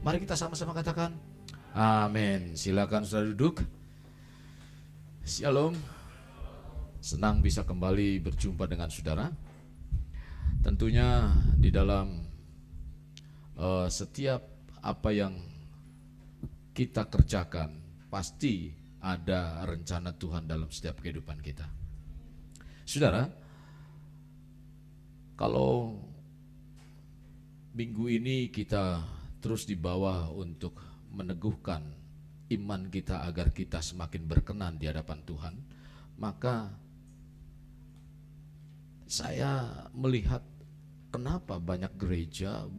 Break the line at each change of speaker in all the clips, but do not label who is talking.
Mari kita sama-sama katakan amin. Silakan saudara duduk. Shalom. Senang bisa kembali berjumpa dengan saudara. Tentunya di dalam setiap apa yang kita kerjakan pasti ada rencana Tuhan dalam setiap kehidupan kita. Saudara, kalau minggu ini kita terus dibawa untuk meneguhkan iman kita agar kita semakin berkenan di hadapan Tuhan, maka saya melihat kenapa banyak gereja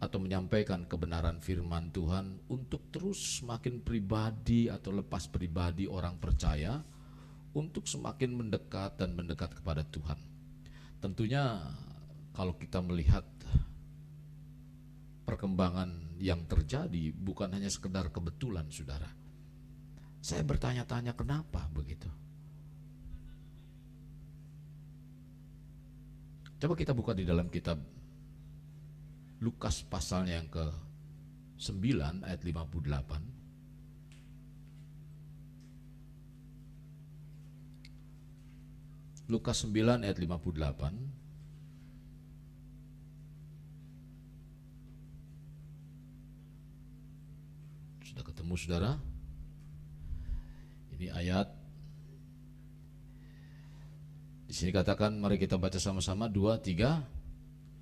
atau menyampaikan kebenaran firman Tuhan untuk terus semakin pribadi atau lepas pribadi orang percaya untuk semakin mendekat dan mendekat kepada Tuhan. Tentunya kalau kita melihat perkembangan yang terjadi bukan hanya sekedar kebetulan, saudara. Saya bertanya-tanya kenapa begitu. Coba kita buka di dalam kitab Lukas pasalnya yang ke-9 ayat 58. Lukas 9 ayat 58. Sudah ketemu saudara? Ini ayat. Di sini katakan, mari kita baca sama-sama 2, 3.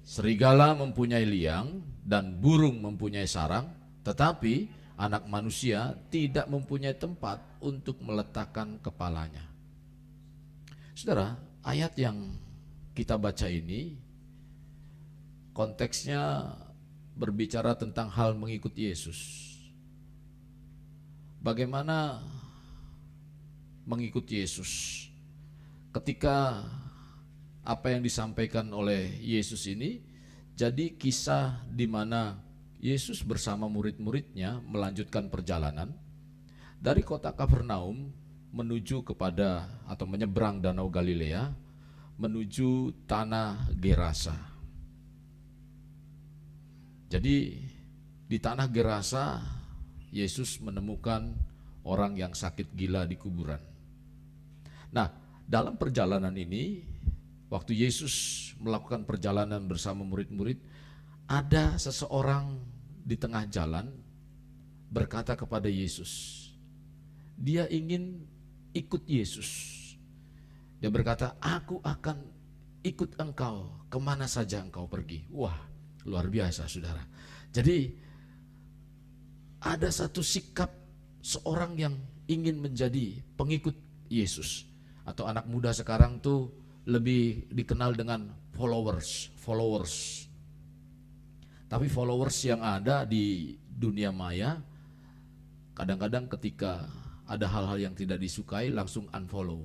Serigala mempunyai liang dan burung mempunyai sarang, tetapi anak manusia tidak mempunyai tempat untuk meletakkan kepalanya. Saudara, ayat yang kita baca ini konteksnya berbicara tentang hal mengikut Yesus. Bagaimana mengikut Yesus? Ketika apa yang disampaikan oleh Yesus ini jadi kisah di mana Yesus bersama murid-muridnya melanjutkan perjalanan dari kota Kapernaum menuju kepada atau menyeberang Danau Galilea menuju tanah Gerasa. Jadi di tanah Gerasa Yesus menemukan orang yang sakit gila di kuburan. Nah, dalam perjalanan ini, waktu Yesus melakukan perjalanan bersama murid-murid, ada seseorang di tengah jalan berkata kepada Yesus, dia ingin ikut Yesus. Dia berkata, aku akan ikut engkau kemana saja engkau pergi. Wah, luar biasa saudara. Jadi ada satu sikap seorang yang ingin menjadi pengikut Yesus. Atau anak muda sekarang tuh lebih dikenal dengan followers. Tapi followers yang ada di dunia maya, kadang-kadang ketika ada hal-hal yang tidak disukai langsung unfollow.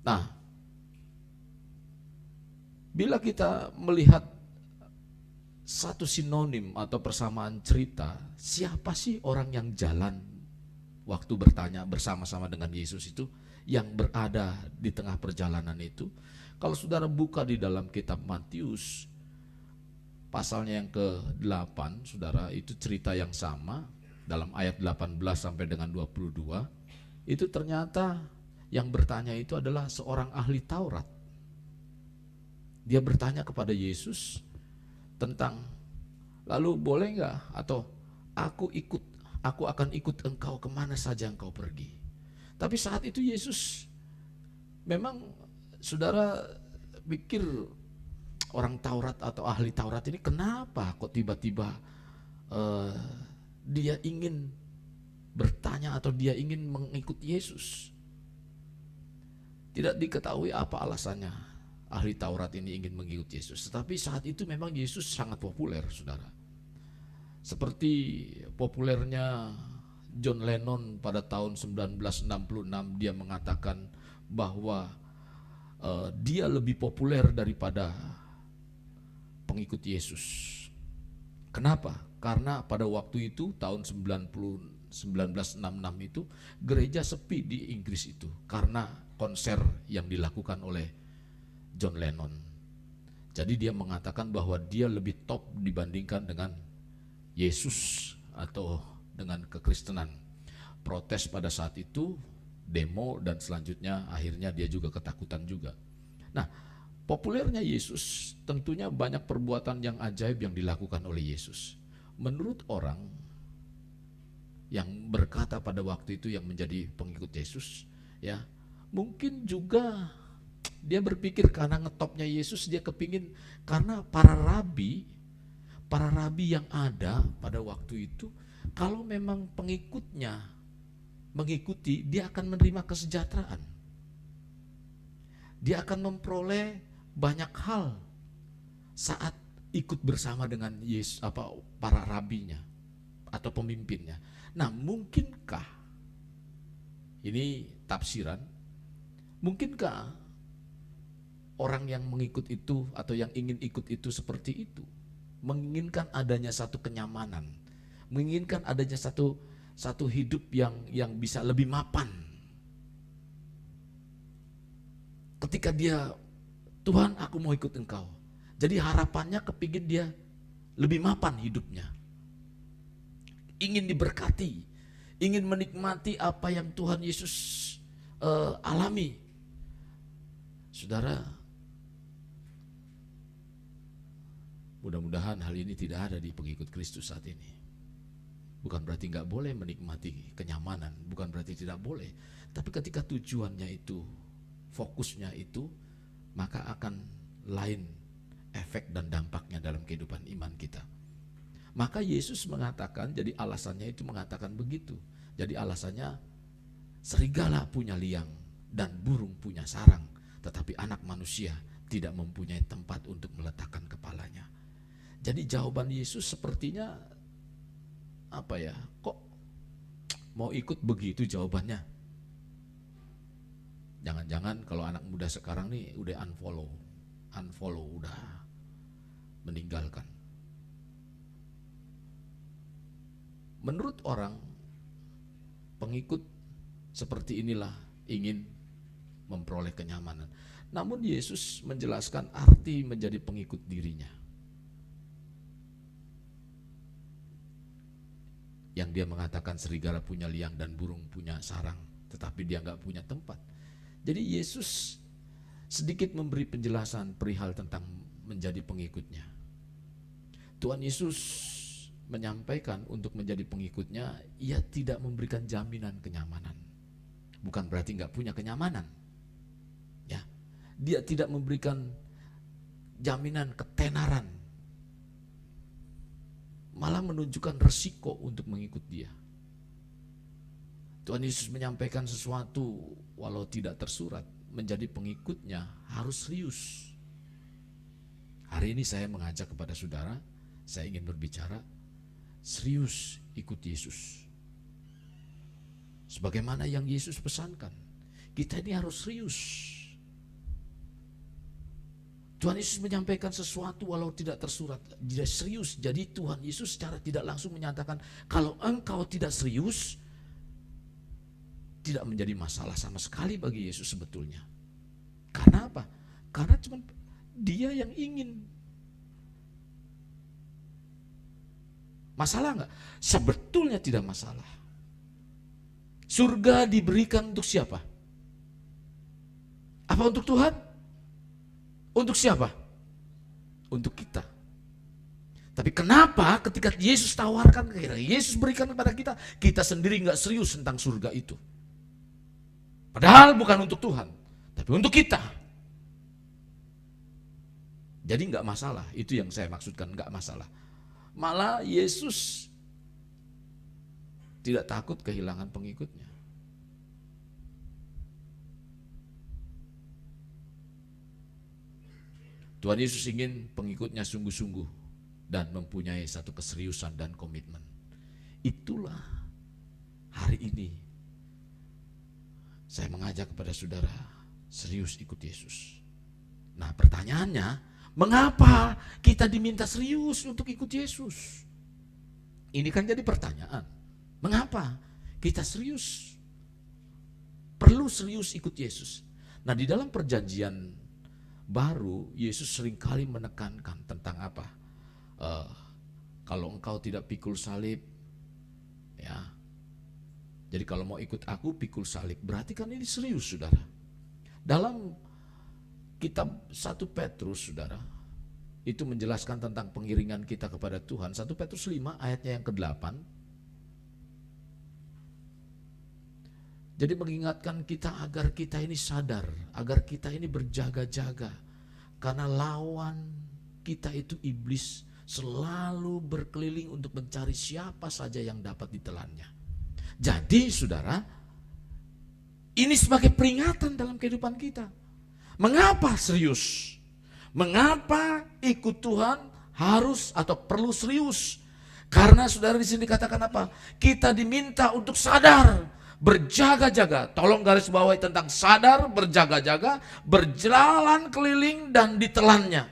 Nah, bila kita melihat satu sinonim atau persamaan cerita, siapa sih orang yang jalan waktu bertanya bersama-sama dengan Yesus itu, yang berada di tengah perjalanan itu? Kalau saudara buka di dalam kitab Matius pasalnya yang ke-8, saudara, itu cerita yang sama dalam ayat 18 sampai dengan 22. Itu ternyata yang bertanya itu adalah seorang ahli Taurat. Dia bertanya kepada Yesus tentang, lalu boleh nggak atau aku akan ikut engkau kemana saja engkau pergi. Tapi saat itu Yesus memang, saudara pikir orang Taurat atau ahli Taurat ini kenapa kok tiba-tiba dia ingin bertanya atau dia ingin mengikut Yesus. Tidak diketahui apa alasannya ahli Taurat ini ingin mengikut Yesus. Tetapi saat itu memang Yesus sangat populer, saudara. Seperti populernya John Lennon pada tahun 1966, dia mengatakan bahwa dia lebih populer daripada pengikut Yesus. Kenapa? Karena pada waktu itu tahun 1966 itu gereja sepi di Inggris itu karena konser yang dilakukan oleh John Lennon. Jadi dia mengatakan bahwa dia lebih top dibandingkan dengan Yesus atau dengan kekristenan. Protes pada saat itu, demo, dan selanjutnya akhirnya dia juga ketakutan juga. Nah, populernya Yesus tentunya banyak perbuatan yang ajaib yang dilakukan oleh Yesus. Menurut orang yang berkata pada waktu itu yang menjadi pengikut Yesus, ya, mungkin juga dia berpikir karena ngetopnya Yesus, dia kepingin, karena para rabi yang ada pada waktu itu, kalau memang pengikutnya mengikuti, dia akan menerima kesejahteraan. Dia akan memperoleh banyak hal saat ikut bersama dengan Yesus, para rabinya atau pemimpinnya. Nah, mungkinkah, ini tafsiran, mungkinkah orang yang mengikut itu atau yang ingin ikut itu seperti itu, menginginkan adanya satu kenyamanan, menginginkan adanya satu hidup yang bisa lebih mapan. Ketika dia, Tuhan, aku mau ikut Engkau, jadi harapannya kepingin dia lebih mapan hidupnya, ingin diberkati, ingin menikmati apa yang Tuhan Yesus alami. Saudara, mudah-mudahan hal ini tidak ada di pengikut Kristus saat ini. Bukan berarti nggak boleh menikmati kenyamanan, bukan berarti tidak boleh. Tapi ketika tujuannya itu, fokusnya itu, maka akan lain efek dan dampaknya dalam kehidupan iman kita. Maka Yesus mengatakan, jadi alasannya itu mengatakan begitu. Jadi alasannya, serigala punya liang dan burung punya sarang, tetapi anak manusia tidak mempunyai tempat untuk meletakkan kepalanya. Jadi jawaban Yesus sepertinya kok mau ikut begitu jawabannya. Jangan-jangan kalau anak muda sekarang nih udah unfollow, udah meninggalkan. Menurut orang, pengikut seperti inilah ingin memperoleh kenyamanan. Namun Yesus menjelaskan arti menjadi pengikut dirinya. Yang dia mengatakan serigala punya liang dan burung punya sarang, tetapi dia nggak punya tempat. Jadi Yesus sedikit memberi penjelasan perihal tentang menjadi pengikutnya. Tuhan Yesus menyampaikan untuk menjadi pengikutnya, ia tidak memberikan jaminan kenyamanan. Bukan berarti nggak punya kenyamanan. Ya, dia tidak memberikan jaminan ketenaran, malah menunjukkan resiko untuk mengikut dia. Tuhan Yesus menyampaikan sesuatu walau tidak tersurat, menjadi pengikutnya harus serius. Hari ini saya mengajak kepada saudara, saya ingin berbicara serius ikut Yesus. Sebagaimana yang Yesus pesankan, kita ini harus serius. Tuhan Yesus menyampaikan sesuatu walau tidak tersurat, dia serius. Jadi Tuhan Yesus secara tidak langsung menyatakan, kalau engkau tidak serius, tidak menjadi masalah sama sekali bagi Yesus sebetulnya. Karena apa? Karena cuma dia yang ingin. Masalah enggak? Sebetulnya tidak masalah. Surga diberikan untuk siapa? Apa untuk Tuhan? Untuk siapa? Untuk kita. Tapi kenapa ketika Yesus tawarkan, Yesus berikan kepada kita, kita sendiri enggak serius tentang surga itu? Padahal bukan untuk Tuhan, tapi untuk kita. Jadi enggak masalah, itu yang saya maksudkan, enggak masalah. Malah Yesus tidak takut kehilangan pengikutnya. Tuhan Yesus ingin pengikutnya sungguh-sungguh dan mempunyai satu keseriusan dan komitmen. Itulah hari ini saya mengajak kepada saudara serius ikut Yesus. Nah, pertanyaannya, mengapa kita diminta serius untuk ikut Yesus? Ini kan jadi pertanyaan. Mengapa kita serius? Perlu serius ikut Yesus. Nah, di dalam perjanjian baru, Yesus seringkali menekankan tentang apa? Kalau engkau tidak pikul salib, ya. Jadi kalau mau ikut aku pikul salib. Berarti kan ini serius, saudara. Dalam kitab 1 Petrus, saudara, itu menjelaskan tentang pengiringan kita kepada Tuhan. 1 Petrus 5 ayatnya yang ke-8. Jadi mengingatkan kita agar kita ini sadar, agar kita ini berjaga-jaga. Karena lawan kita itu iblis selalu berkeliling untuk mencari siapa saja yang dapat ditelannya. Jadi saudara, ini sebagai peringatan dalam kehidupan kita. Mengapa serius? Mengapa ikut Tuhan harus atau perlu serius? Karena saudara di sini dikatakan apa? Kita diminta untuk sadar, berjaga-jaga. Tolong garis bawahi tentang sadar, berjaga-jaga, berjalan keliling dan ditelannya.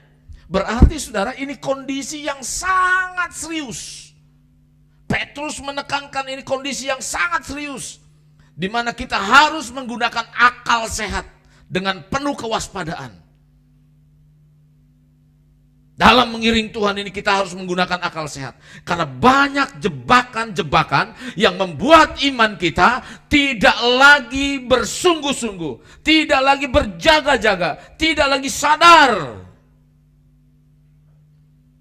Berarti saudara, ini kondisi yang sangat serius. Petrus menekankan ini kondisi yang sangat serius, di mana kita harus menggunakan akal sehat dengan penuh kewaspadaan. Dalam mengiring Tuhan ini kita harus menggunakan akal sehat. Karena banyak jebakan-jebakan yang membuat iman kita tidak lagi bersungguh-sungguh, tidak lagi berjaga-jaga, tidak lagi sadar.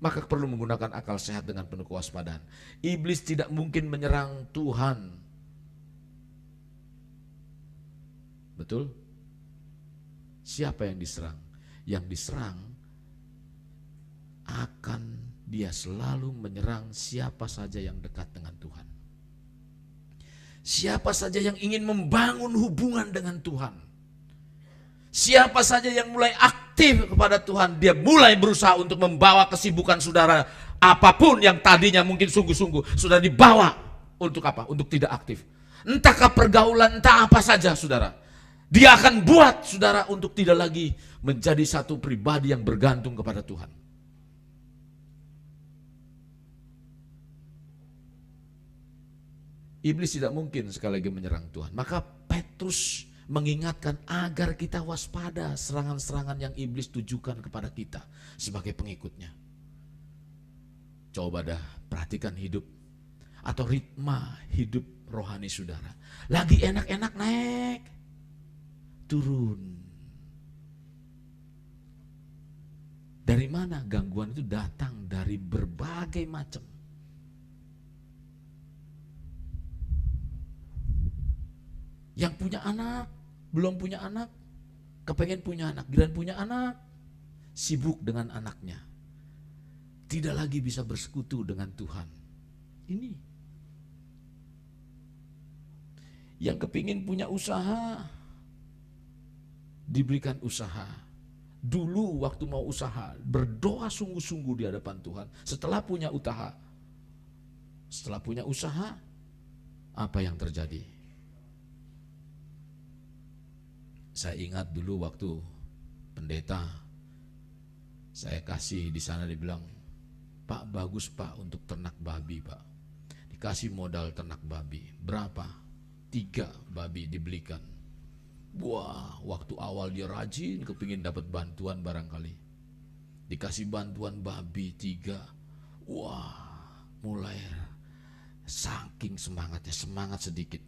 Maka perlu menggunakan akal sehat dengan penuh kewaspadaan. Iblis tidak mungkin menyerang Tuhan. Betul? Siapa yang diserang? Yang diserang akan dia selalu menyerang siapa saja yang dekat dengan Tuhan. Siapa saja yang ingin membangun hubungan dengan Tuhan. Siapa saja yang mulai aktif kepada Tuhan, dia mulai berusaha untuk membawa kesibukan saudara. Apapun yang tadinya mungkin sungguh-sungguh sudah dibawa untuk apa? Untuk tidak aktif. Entahkah pergaulan, entah apa saja saudara. Dia akan buat saudara untuk tidak lagi menjadi satu pribadi yang bergantung kepada Tuhan. Iblis tidak mungkin sekali lagi menyerang Tuhan. Maka Petrus mengingatkan agar kita waspada serangan-serangan yang iblis tujukan kepada kita sebagai pengikutnya. Coba dah perhatikan hidup atau ritma hidup rohani saudara. Lagi enak-enak naik, turun. Dari mana gangguan itu datang? Dari berbagai macam. Yang punya anak, belum punya anak, kepengen punya anak, giliran punya anak, sibuk dengan anaknya. Tidak lagi bisa bersekutu dengan Tuhan. Ini. Yang kepingin punya usaha, diberikan usaha. Dulu waktu mau usaha, berdoa sungguh-sungguh di hadapan Tuhan. Setelah punya usaha, apa yang terjadi? Saya ingat dulu waktu pendeta saya kasih di sana, dibilang, Pak bagus Pak untuk ternak babi Pak. Dikasih modal ternak babi. Berapa? 3 babi dibelikan. Wah, waktu awal dia rajin, kepingin dapat bantuan barangkali. Dikasih bantuan babi 3. Wah, mulai saking semangatnya, semangat sedikit.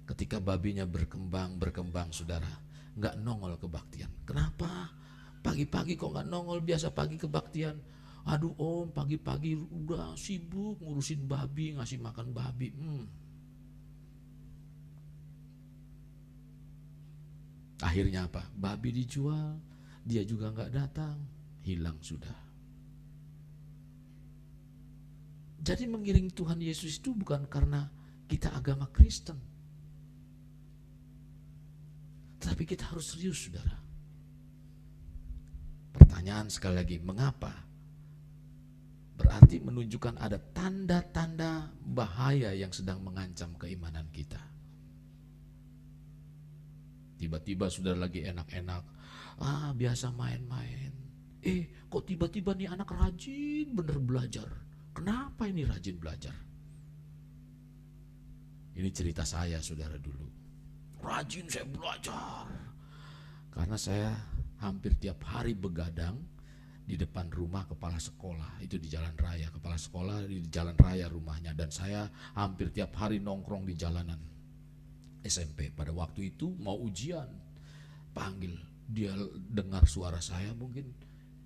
Ketika babinya berkembang saudara, nggak nongol kebaktian. Kenapa? Pagi-pagi kok nggak nongol? Biasa pagi kebaktian. Aduh om, pagi-pagi udah sibuk ngurusin babi, ngasih makan babi. Akhirnya apa? Babi dijual, dia juga nggak datang, hilang sudah. Jadi mengiring Tuhan Yesus itu bukan karena kita agama Kristen, tapi kita harus serius saudara. Pertanyaan sekali lagi, mengapa? Berarti menunjukkan ada tanda-tanda bahaya yang sedang mengancam keimanan kita. Tiba-tiba sudah lagi enak-enak, biasa main-main. Kok tiba-tiba nih anak rajin bener belajar. Kenapa ini rajin belajar? Ini cerita saya saudara dulu. Rajin saya belajar. Karena saya hampir tiap hari begadang di depan rumah kepala sekolah, itu di jalan raya. Kepala sekolah di jalan raya rumahnya, dan saya hampir tiap hari nongkrong di jalanan SMP. Pada waktu itu mau ujian, panggil, dia dengar suara saya mungkin,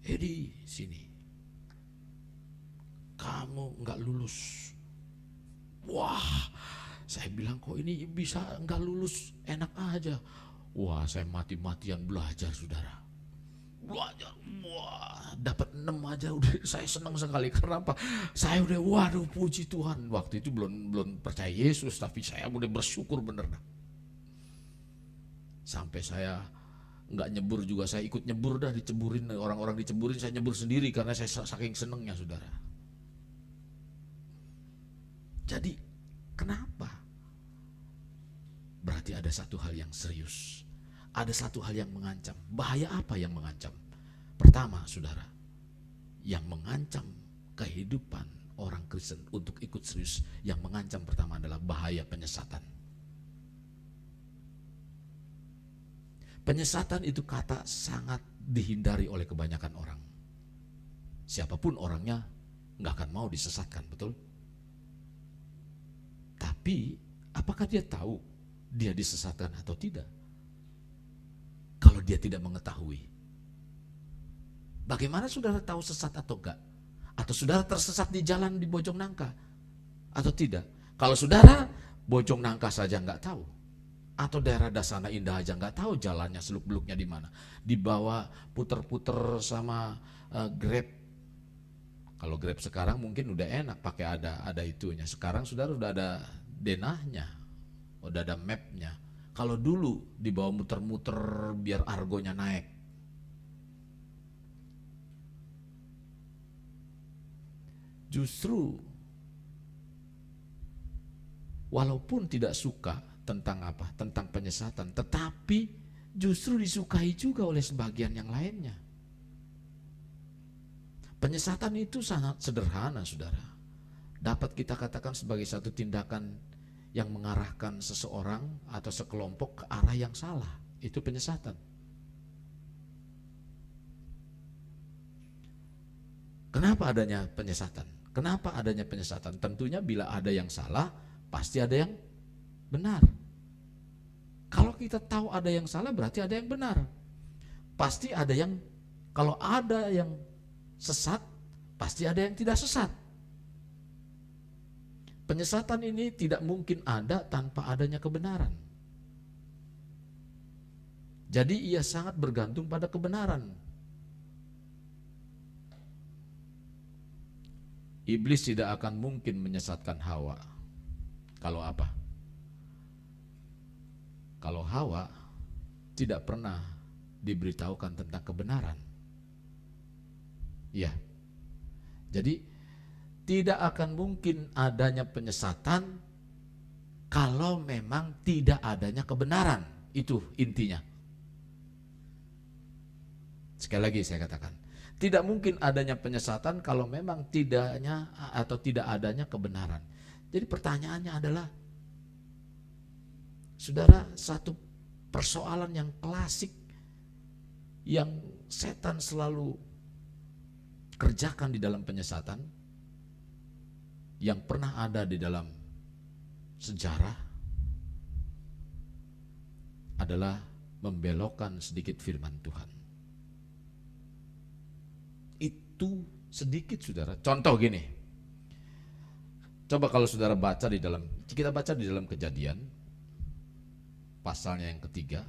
"Edi, sini, kamu nggak lulus." Wah, saya bilang, kok ini bisa nggak lulus, enak aja. Wah, saya mati-matian belajar, saudara. Belajar, wah, dapat 6 aja udah saya senang sekali. Karena apa? Saya udah, waduh, puji Tuhan. Waktu itu belum percaya Yesus, tapi saya udah bersyukur bener. Sampai saya nggak nyebur juga, saya ikut nyebur dah, diceburin orang-orang, diceburin, saya nyebur sendiri karena saya saking senengnya, saudara. Jadi kenapa? Berarti ada satu hal yang serius, ada satu hal yang mengancam. Bahaya apa yang mengancam? Pertama, saudara, yang mengancam kehidupan orang Kristen untuk ikut serius, yang mengancam pertama adalah bahaya penyesatan. Penyesatan itu kata sangat dihindari oleh kebanyakan orang. Siapapun orangnya nggak akan mau disesatkan, betul? Tapi apakah dia tahu dia disesatkan atau tidak? Kalau dia tidak mengetahui, bagaimana saudara tahu sesat atau enggak? Atau saudara tersesat di jalan di Bojong Nangka atau tidak? Kalau saudara Bojong Nangka saja enggak tahu, atau daerah Dasana Indah aja enggak tahu jalannya seluk-beluknya di mana, dibawa puter-puter sama Grab. Kalau Grab sekarang mungkin udah enak, pakai ada itunya. Sekarang saudara udah ada denahnya, udah ada mapnya. Kalau dulu dibawa muter-muter biar argonya naik. Justru walaupun tidak suka tentang apa? Tentang penyesatan, tetapi justru disukai juga oleh sebagian yang lainnya. Penyesatan itu sangat sederhana, saudara. Dapat kita katakan sebagai satu tindakan yang mengarahkan seseorang atau sekelompok ke arah yang salah. Itu penyesatan. Kenapa adanya penyesatan? Kenapa adanya penyesatan? Tentunya bila ada yang salah, pasti ada yang benar. Kalau kita tahu ada yang salah, berarti ada yang benar. Pasti ada yang, kalau ada yang sesat, pasti ada yang tidak sesat. Penyesatan ini tidak mungkin ada tanpa adanya kebenaran. Jadi ia sangat bergantung pada kebenaran. Iblis tidak akan mungkin menyesatkan Hawa. Kalau apa? Kalau Hawa tidak pernah diberitahukan tentang kebenaran. Ya. Jadi tidak akan mungkin adanya penyesatan kalau memang tidak adanya kebenaran. Itu intinya. Sekali lagi saya katakan, tidak mungkin adanya penyesatan kalau memang tidak adanya kebenaran. Jadi pertanyaannya adalah, saudara, satu persoalan yang klasik yang setan selalu kerjakan di dalam penyesatan, yang pernah ada di dalam sejarah, adalah membelokkan sedikit firman Tuhan. Itu sedikit, saudara. Contoh gini, coba kalau saudara baca kita baca di dalam Kejadian pasalnya yang ketiga,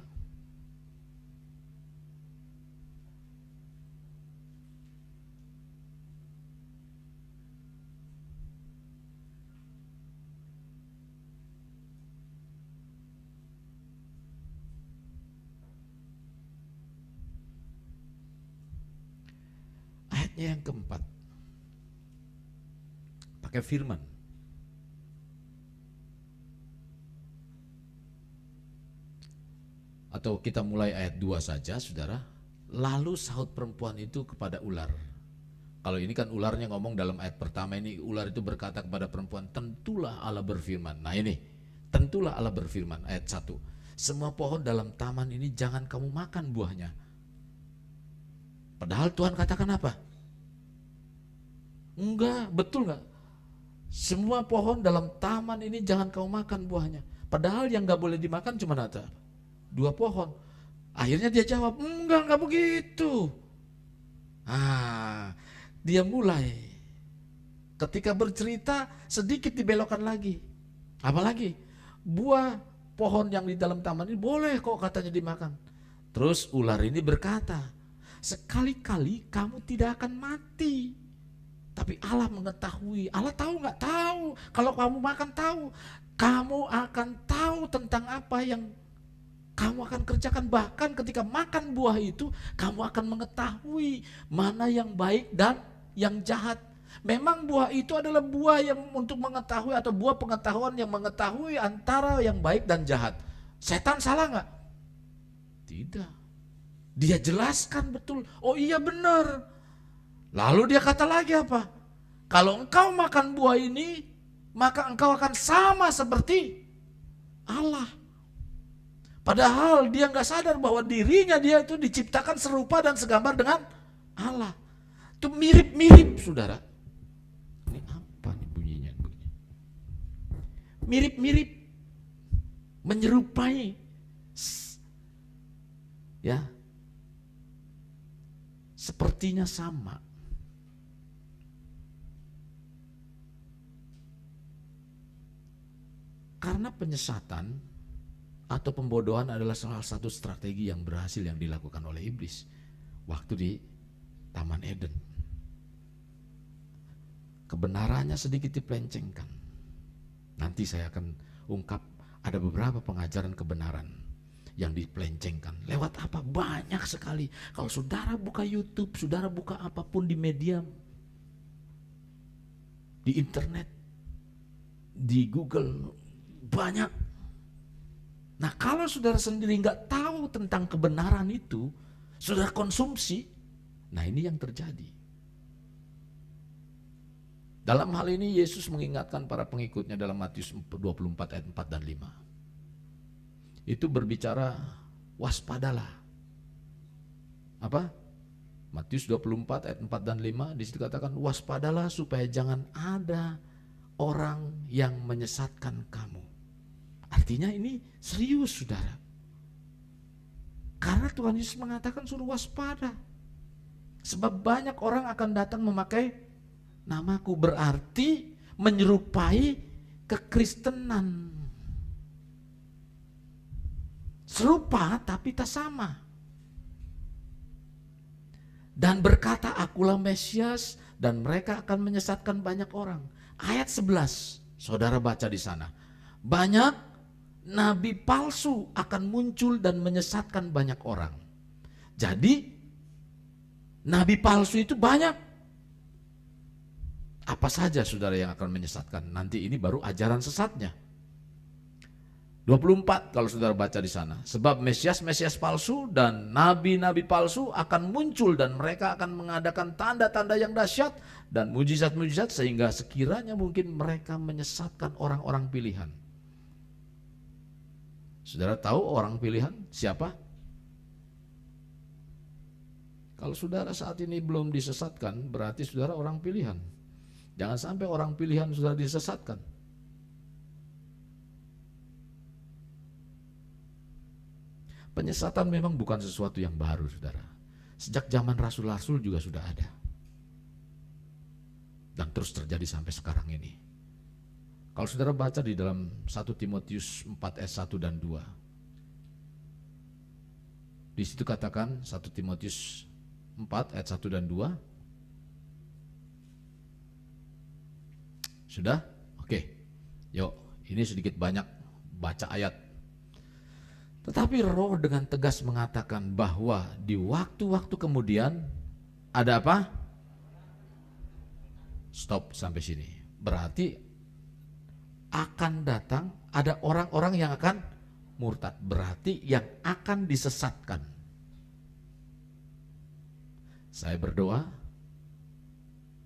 ayatnya yang keempat, pakai firman. Atau kita mulai ayat 2 saja, saudara. Lalu sahut perempuan itu kepada ular. Kalau ini kan ularnya ngomong dalam ayat pertama ini, ular itu berkata kepada perempuan, tentulah Allah berfirman. Nah ini, tentulah Allah berfirman, ayat 1. Semua pohon dalam taman ini jangan kamu makan buahnya. Padahal Tuhan katakan apa? Enggak, betul enggak? Semua pohon dalam taman ini jangan kau makan buahnya. Padahal yang gak boleh dimakan cuma ada 2 pohon. Akhirnya dia jawab, enggak begitu. Dia mulai ketika bercerita sedikit dibelokkan lagi. Apalagi buah pohon yang di dalam taman ini boleh kok katanya dimakan. Terus ular ini berkata, sekali-kali kamu tidak akan mati. Tapi Allah mengetahui. Allah tahu nggak? Tahu. Kalau kamu makan tahu. Kamu akan tahu tentang apa yang kamu akan kerjakan. Bahkan ketika makan buah itu, kamu akan mengetahui mana yang baik dan yang jahat. Memang buah itu adalah buah yang untuk mengetahui, atau buah pengetahuan yang mengetahui antara yang baik dan jahat. Setan salah nggak? Tidak. Dia jelaskan betul. Oh iya benar. Lalu dia kata lagi apa? Kalau engkau makan buah ini, maka engkau akan sama seperti Allah. Padahal dia nggak sadar bahwa dirinya dia itu diciptakan serupa dan segambar dengan Allah. Itu mirip-mirip, saudara. Ini apa nih bunyinya? Mirip-mirip, menyerupai, ya, sepertinya sama. Karena penyesatan atau pembodohan adalah salah satu strategi yang berhasil yang dilakukan oleh iblis waktu di Taman Eden. Kebenarannya sedikit dipelencengkan. Nanti saya akan ungkap ada beberapa pengajaran kebenaran yang dipelencengkan. Lewat apa? Banyak sekali. Kalau saudara buka YouTube, saudara buka apapun di media, di internet, di Google, banyak. Nah, kalau saudara sendiri nggak tahu tentang kebenaran itu, saudara konsumsi, nah ini yang terjadi. Dalam hal ini Yesus mengingatkan para pengikutnya dalam Matius 24 ayat 4 dan 5. Itu berbicara waspadalah. Apa? Matius 24 ayat 4 dan 5 di situ katakan waspadalah supaya jangan ada orang yang menyesatkan kamu. Artinya ini serius, saudara. Karena Tuhan Yesus mengatakan suruh waspada. Sebab banyak orang akan datang memakai namaku, berarti menyerupai kekristenan. Serupa tapi tak sama. Dan berkata akulah Mesias dan mereka akan menyesatkan banyak orang. Ayat 11, saudara baca di sana. Banyak nabi palsu akan muncul dan menyesatkan banyak orang. Jadi nabi palsu itu banyak. Apa saja saudara yang akan menyesatkan? Nanti ini baru ajaran sesatnya. 24 kalau saudara baca di sana. Sebab Mesias palsu dan nabi-nabi palsu akan muncul dan mereka akan mengadakan tanda-tanda yang dahsyat dan mujizat-mujizat sehingga sekiranya mungkin mereka menyesatkan orang-orang pilihan. Saudara tahu orang pilihan siapa? Kalau saudara saat ini belum disesatkan, berarti saudara orang pilihan. Jangan sampai orang pilihan sudah disesatkan. Penyesatan memang bukan sesuatu yang baru, saudara. Sejak zaman rasul-rasul juga sudah ada. Dan terus terjadi sampai sekarang ini. Kalau saudara baca di dalam 1 Timotius 4 ayat 1 dan 2. Di situ katakan 1 Timotius 4 ayat 1 dan 2. Sudah? Oke. Yuk, ini sedikit banyak baca ayat. Tetapi Roh dengan tegas mengatakan bahwa di waktu-waktu kemudian ada apa? Stop sampai sini. Berarti akan datang ada orang-orang yang akan murtad. Berarti yang akan disesatkan. Saya berdoa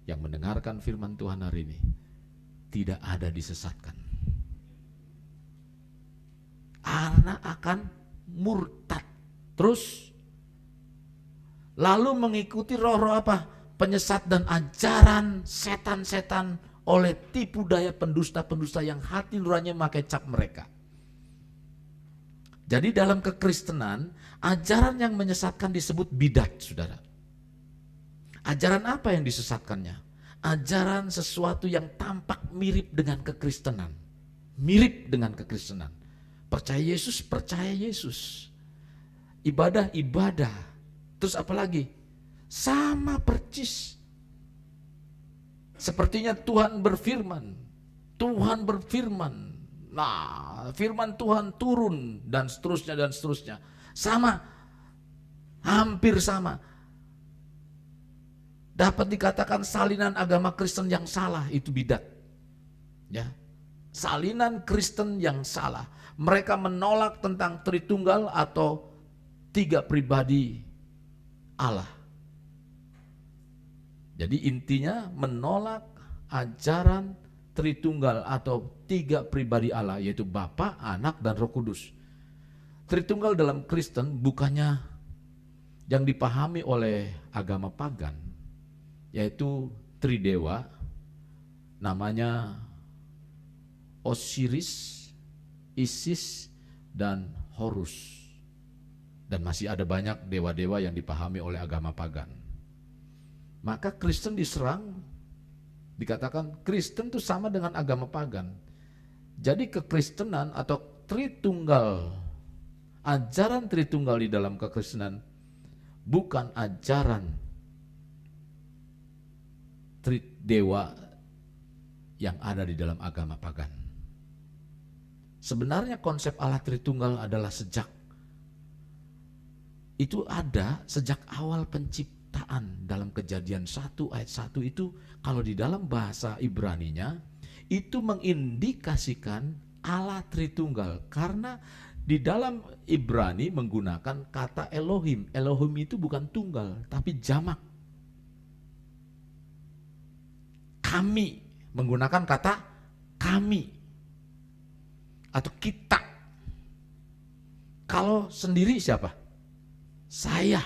yang mendengarkan firman Tuhan hari ini tidak ada disesatkan. Karena akan murtad. Terus lalu mengikuti roh-roh apa? Penyesat dan ajaran setan-setan oleh tipu daya pendusta-pendusta yang hati nuraninya memakai cap mereka. Jadi dalam kekristenan, ajaran yang menyesatkan disebut bidat, saudara. Ajaran apa yang disesatkannya? Ajaran sesuatu yang tampak mirip dengan kekristenan. Mirip dengan kekristenan. Percaya Yesus. Ibadah. Terus apa lagi? Sama percis. Sepertinya Tuhan berfirman. Nah, firman Tuhan turun dan seterusnya. Sama. Hampir sama. Dapat dikatakan salinan agama Kristen yang salah, itu bidat. Ya. Salinan Kristen yang salah. Mereka menolak tentang Tritunggal atau 3 pribadi Allah. Jadi intinya menolak ajaran Tritunggal atau 3 pribadi Allah, yaitu Bapa, Anak, dan Roh Kudus. Tritunggal dalam Kristen bukannya yang dipahami oleh agama pagan, yaitu tridewa, namanya Osiris, Isis, dan Horus. Dan masih ada banyak dewa-dewa yang dipahami oleh agama pagan. Maka Kristen diserang, dikatakan Kristen itu sama dengan agama pagan. Jadi kekristenan atau Tritunggal, ajaran Tritunggal di dalam kekristenan bukan ajaran dewa yang ada di dalam agama pagan. Sebenarnya konsep Allah Tritunggal adalah sejak awal penciptaan. Dalam Kejadian 1 ayat 1 itu, kalau di dalam bahasa Ibraninya itu mengindikasikan Allah Tritunggal, karena di dalam Ibrani menggunakan kata Elohim. Elohim itu bukan tunggal tapi jamak. Kami, menggunakan kata kami atau kita. Kalau sendiri siapa? Saya.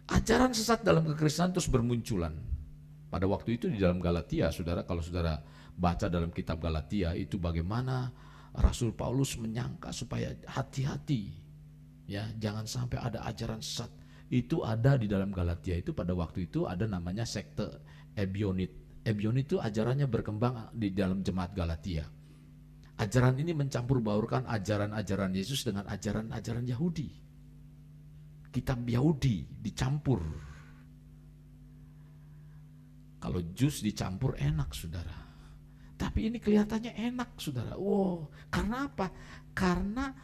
Ajaran sesat dalam kekristenan terus bermunculan. Pada waktu itu di dalam Galatia, saudara, kalau saudara baca dalam kitab Galatia itu bagaimana Rasul Paulus menyangka supaya hati-hati, ya, jangan sampai ada ajaran sesat. Itu ada di dalam Galatia itu. Pada waktu itu ada namanya sekte Ebionit. Ebionit itu ajarannya berkembang di dalam jemaat Galatia. Ajaran ini mencampur baurkan ajaran-ajaran Yesus dengan ajaran-ajaran Yahudi. Kitab Yahudi dicampur. Kalau jus dicampur enak, saudara. Tapi ini kelihatannya enak, saudara. Wow, karena apa? Karena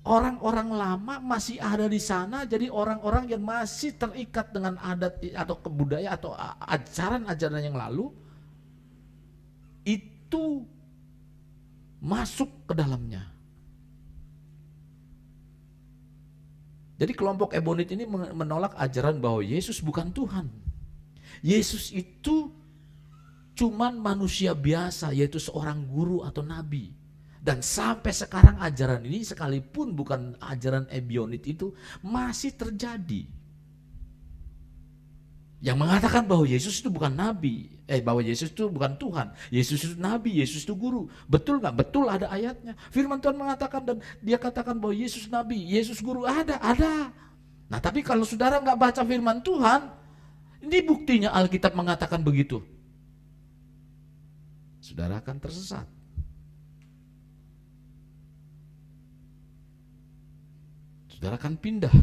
orang-orang lama masih ada di sana, jadi orang-orang yang masih terikat dengan adat atau kebudayaan atau ajaran-ajaran yang lalu itu masuk ke dalamnya. Jadi kelompok Ebonit ini menolak ajaran bahwa Yesus bukan Tuhan. Yesus itu cuman manusia biasa, yaitu seorang guru atau nabi. Dan sampai sekarang ajaran ini, sekalipun bukan ajaran Ebionit itu, masih terjadi. Yang mengatakan bahwa Yesus itu bukan nabi, bahwa Yesus itu bukan Tuhan, Yesus itu nabi, Yesus itu guru. Betul nggak? Betul, ada ayatnya. Firman Tuhan mengatakan, dan dia katakan bahwa Yesus nabi, Yesus guru, ada. Nah, tapi kalau saudara nggak baca firman Tuhan, ini buktinya Alkitab mengatakan begitu. Saudara akan tersesat. Saudara akan pindah.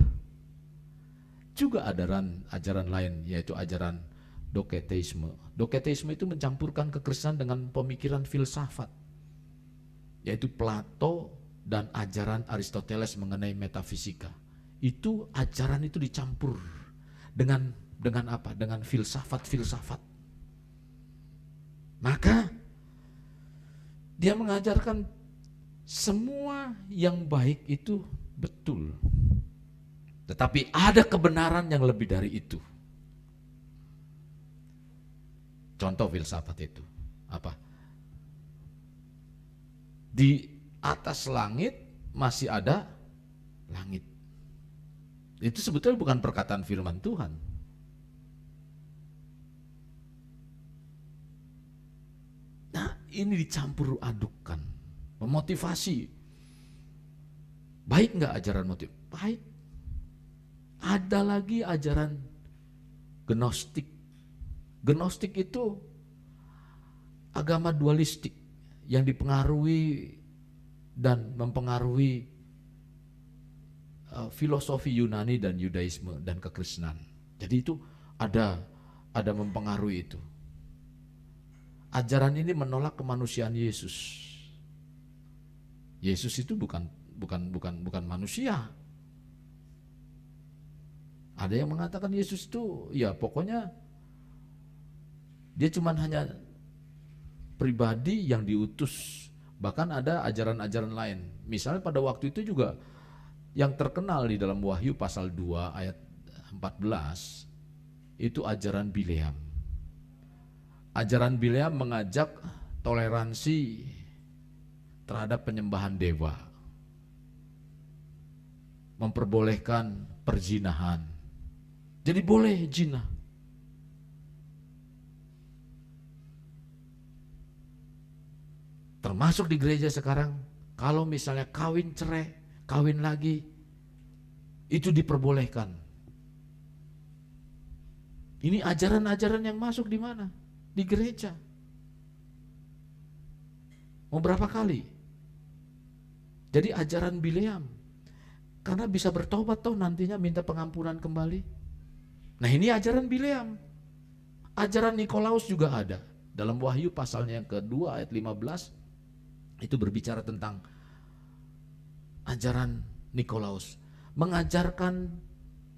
Juga ada ajaran lain, yaitu ajaran Doketeisme. Doketeisme itu mencampurkan kekristenan dengan pemikiran filsafat, yaitu Plato dan ajaran Aristoteles mengenai metafisika. Itu ajaran itu dicampur dengan apa? Dengan filsafat. Maka dia mengajarkan semua yang baik itu betul. Tetapi ada kebenaran yang lebih dari itu. Contoh filsafat itu apa? Di atas langit masih ada langit. Itu sebetulnya bukan perkataan firman Tuhan. Nah, ini dicampur adukkan, memotivasi. Baik nggak ajaran motif? Baik. Ada lagi ajaran Gnostik. Gnostik itu agama dualistik yang dipengaruhi dan mempengaruhi filosofi Yunani dan Yudaisme dan kekristenan. Jadi itu ada mempengaruhi itu. Ajaran ini menolak kemanusiaan Yesus. Yesus itu bukan manusia. Ada yang mengatakan Yesus itu ya pokoknya dia cuman hanya pribadi yang diutus. Bahkan ada ajaran-ajaran lain. Misalnya pada waktu itu juga yang terkenal di dalam Wahyu pasal 2 ayat 14 itu ajaran Bileam. Ajaran Bileam mengajak toleransi terhadap penyembahan dewa, memperbolehkan perzinahan. Jadi boleh zina. Termasuk di gereja sekarang, kalau misalnya kawin cerai, kawin lagi, itu diperbolehkan. Ini ajaran-ajaran yang masuk di mana? Di gereja. Mau berapa kali? Jadi ajaran Bileam. Karena bisa bertobat toh nantinya minta pengampunan kembali. Nah ini ajaran Bileam. Ajaran Nikolaus juga ada. Dalam Wahyu pasalnya yang kedua ayat 15. Itu berbicara tentang ajaran Nikolaus, mengajarkan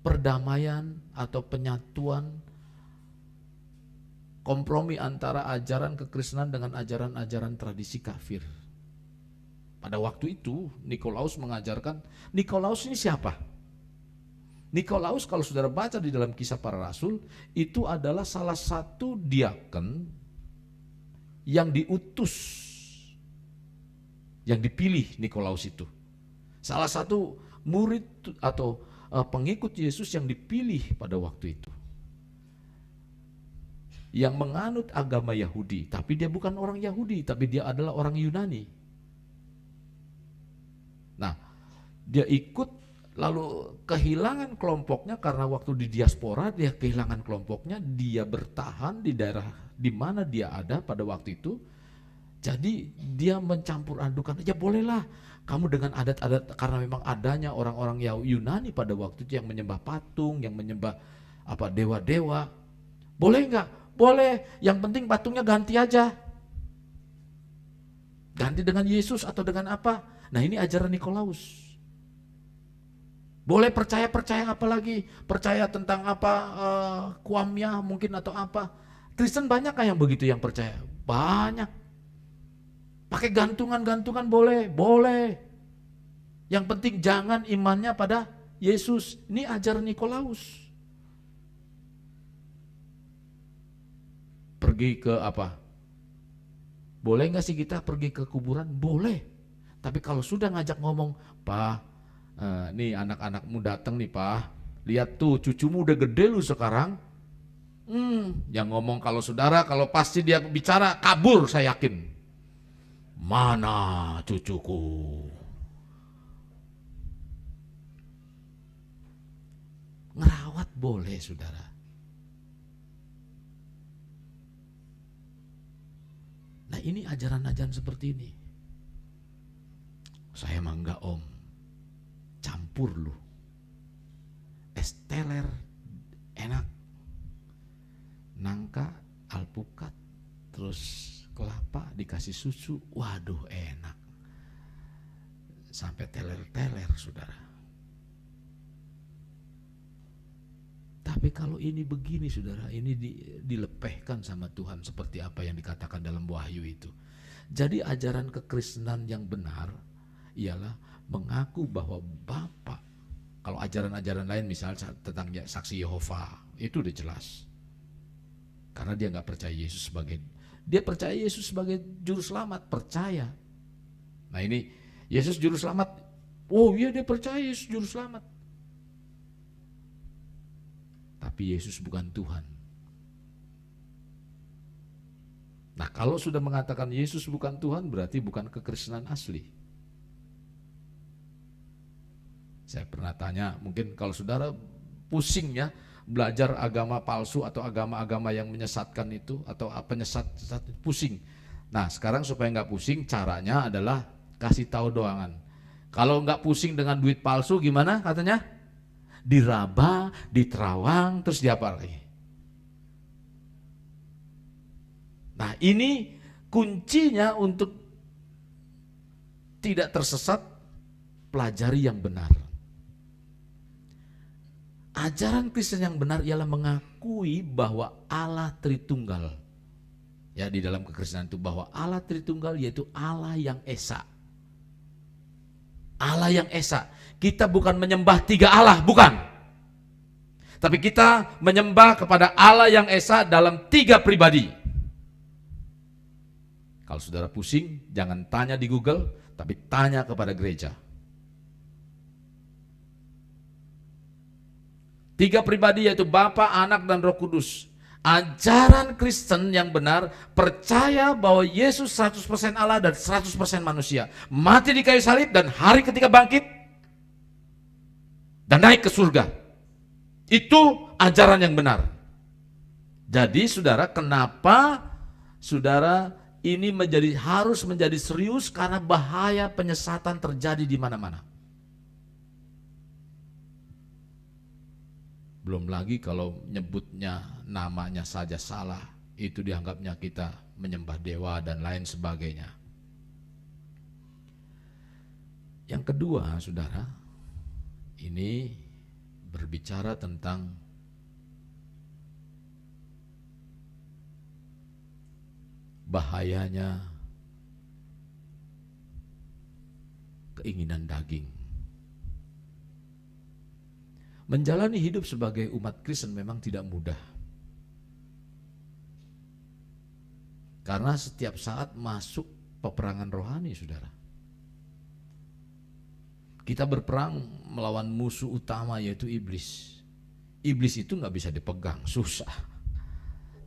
perdamaian atau penyatuan, kompromi antara ajaran kekristenan dengan ajaran-ajaran tradisi kafir. Pada waktu itu Nikolaus mengajarkan, Nikolaus ini siapa? Nikolaus kalau saudara baca di dalam Kisah Para Rasul, itu adalah salah satu diaken yang diutus, yang dipilih Nikolaus itu. Salah satu murid atau pengikut Yesus yang dipilih pada waktu itu. Yang menganut agama Yahudi, tapi dia bukan orang Yahudi, tapi dia adalah orang Yunani. Nah, dia ikut lalu kehilangan kelompoknya karena waktu di diaspora dia kehilangan kelompoknya, dia bertahan di daerah di mana dia ada pada waktu itu. Jadi dia mencampur adukan, ya bolehlah kamu dengan adat-adat, karena memang adanya orang-orang Yunani pada waktu itu yang menyembah patung, yang menyembah dewa-dewa. Boleh nggak? Boleh, yang penting patungnya ganti aja. Ganti dengan Yesus atau dengan apa? Nah ini ajaran Nikolaus. Boleh percaya apa lagi? Percaya tentang apa, kuamnya mungkin atau apa. Kristen banyak kan yang begitu yang percaya? Banyak. Pakai gantungan-gantungan boleh, boleh. Yang penting jangan imannya pada Yesus. Ini ajaran Nikolaus. Pergi ke apa? Boleh nggak sih kita pergi ke kuburan? Boleh. Tapi kalau sudah ngajak ngomong, Pak, nih anak-anakmu datang nih Pak. Lihat tuh cucumu udah gede lu sekarang. Yang ngomong kalau saudara, kalau pasti dia bicara kabur saya yakin. Mana cucuku? Ngerawat boleh saudara. Nah ini ajaran-ajaran seperti ini. Saya mah enggak om. Campur lu. Es teler enak. Nangka, alpukat, terus kelapa dikasih susu, waduh enak. Sampai teler-teler saudara. Tapi kalau ini begini saudara, ini dilepehkan sama Tuhan seperti apa yang dikatakan dalam Wahyu itu. Jadi ajaran kekristenan yang benar ialah mengaku bahwa Bapa. Kalau ajaran-ajaran lain misalnya tentang saksi Yehova, itu udah jelas. Karena dia nggak percaya Yesus sebagai, dia percaya Yesus sebagai juru selamat, percaya. Nah ini Yesus juru selamat, Oh iya, dia percaya Yesus juru selamat. Tapi Yesus bukan Tuhan. Nah, kalau sudah mengatakan Yesus bukan Tuhan, berarti bukan kekristenan asli. Saya pernah tanya, mungkin kalau saudara pusingnya belajar agama palsu atau agama-agama yang menyesatkan itu, atau penyesat pusing. Nah, sekarang supaya nggak pusing, caranya adalah kasih tahu doangan. Kalau nggak pusing dengan duit palsu, gimana katanya? Diraba, diterawang, terus diapa lagi? Nah, ini kuncinya untuk tidak tersesat, pelajari yang benar. Ajaran Kristen yang benar ialah mengakui bahwa Allah Tritunggal. Ya, di dalam kekristenan itu bahwa Allah Tritunggal yaitu Allah yang esa. Allah yang esa. Kita bukan menyembah tiga Allah, bukan. Tapi kita menyembah kepada Allah yang esa dalam tiga pribadi. Kalau saudara pusing, jangan tanya di Google, tapi tanya kepada gereja. Tiga pribadi yaitu Bapa, Anak, dan Roh Kudus. Ajaran Kristen yang benar percaya bahwa Yesus 100% Allah dan 100% manusia. Mati di kayu salib dan hari ketiga bangkit dan naik ke surga. Itu ajaran yang benar. Jadi saudara, kenapa saudara ini harus menjadi serius? Karena bahaya penyesatan terjadi di mana-mana. Belum lagi kalau nyebutnya namanya saja salah, itu dianggapnya kita menyembah dewa dan lain sebagainya. Yang kedua, saudara, ini berbicara tentang bahayanya keinginan daging. Menjalani hidup sebagai umat Kristen memang tidak mudah. Karena setiap saat masuk peperangan rohani, saudara. Kita berperang melawan musuh utama yaitu iblis. Iblis itu nggak bisa dipegang, susah.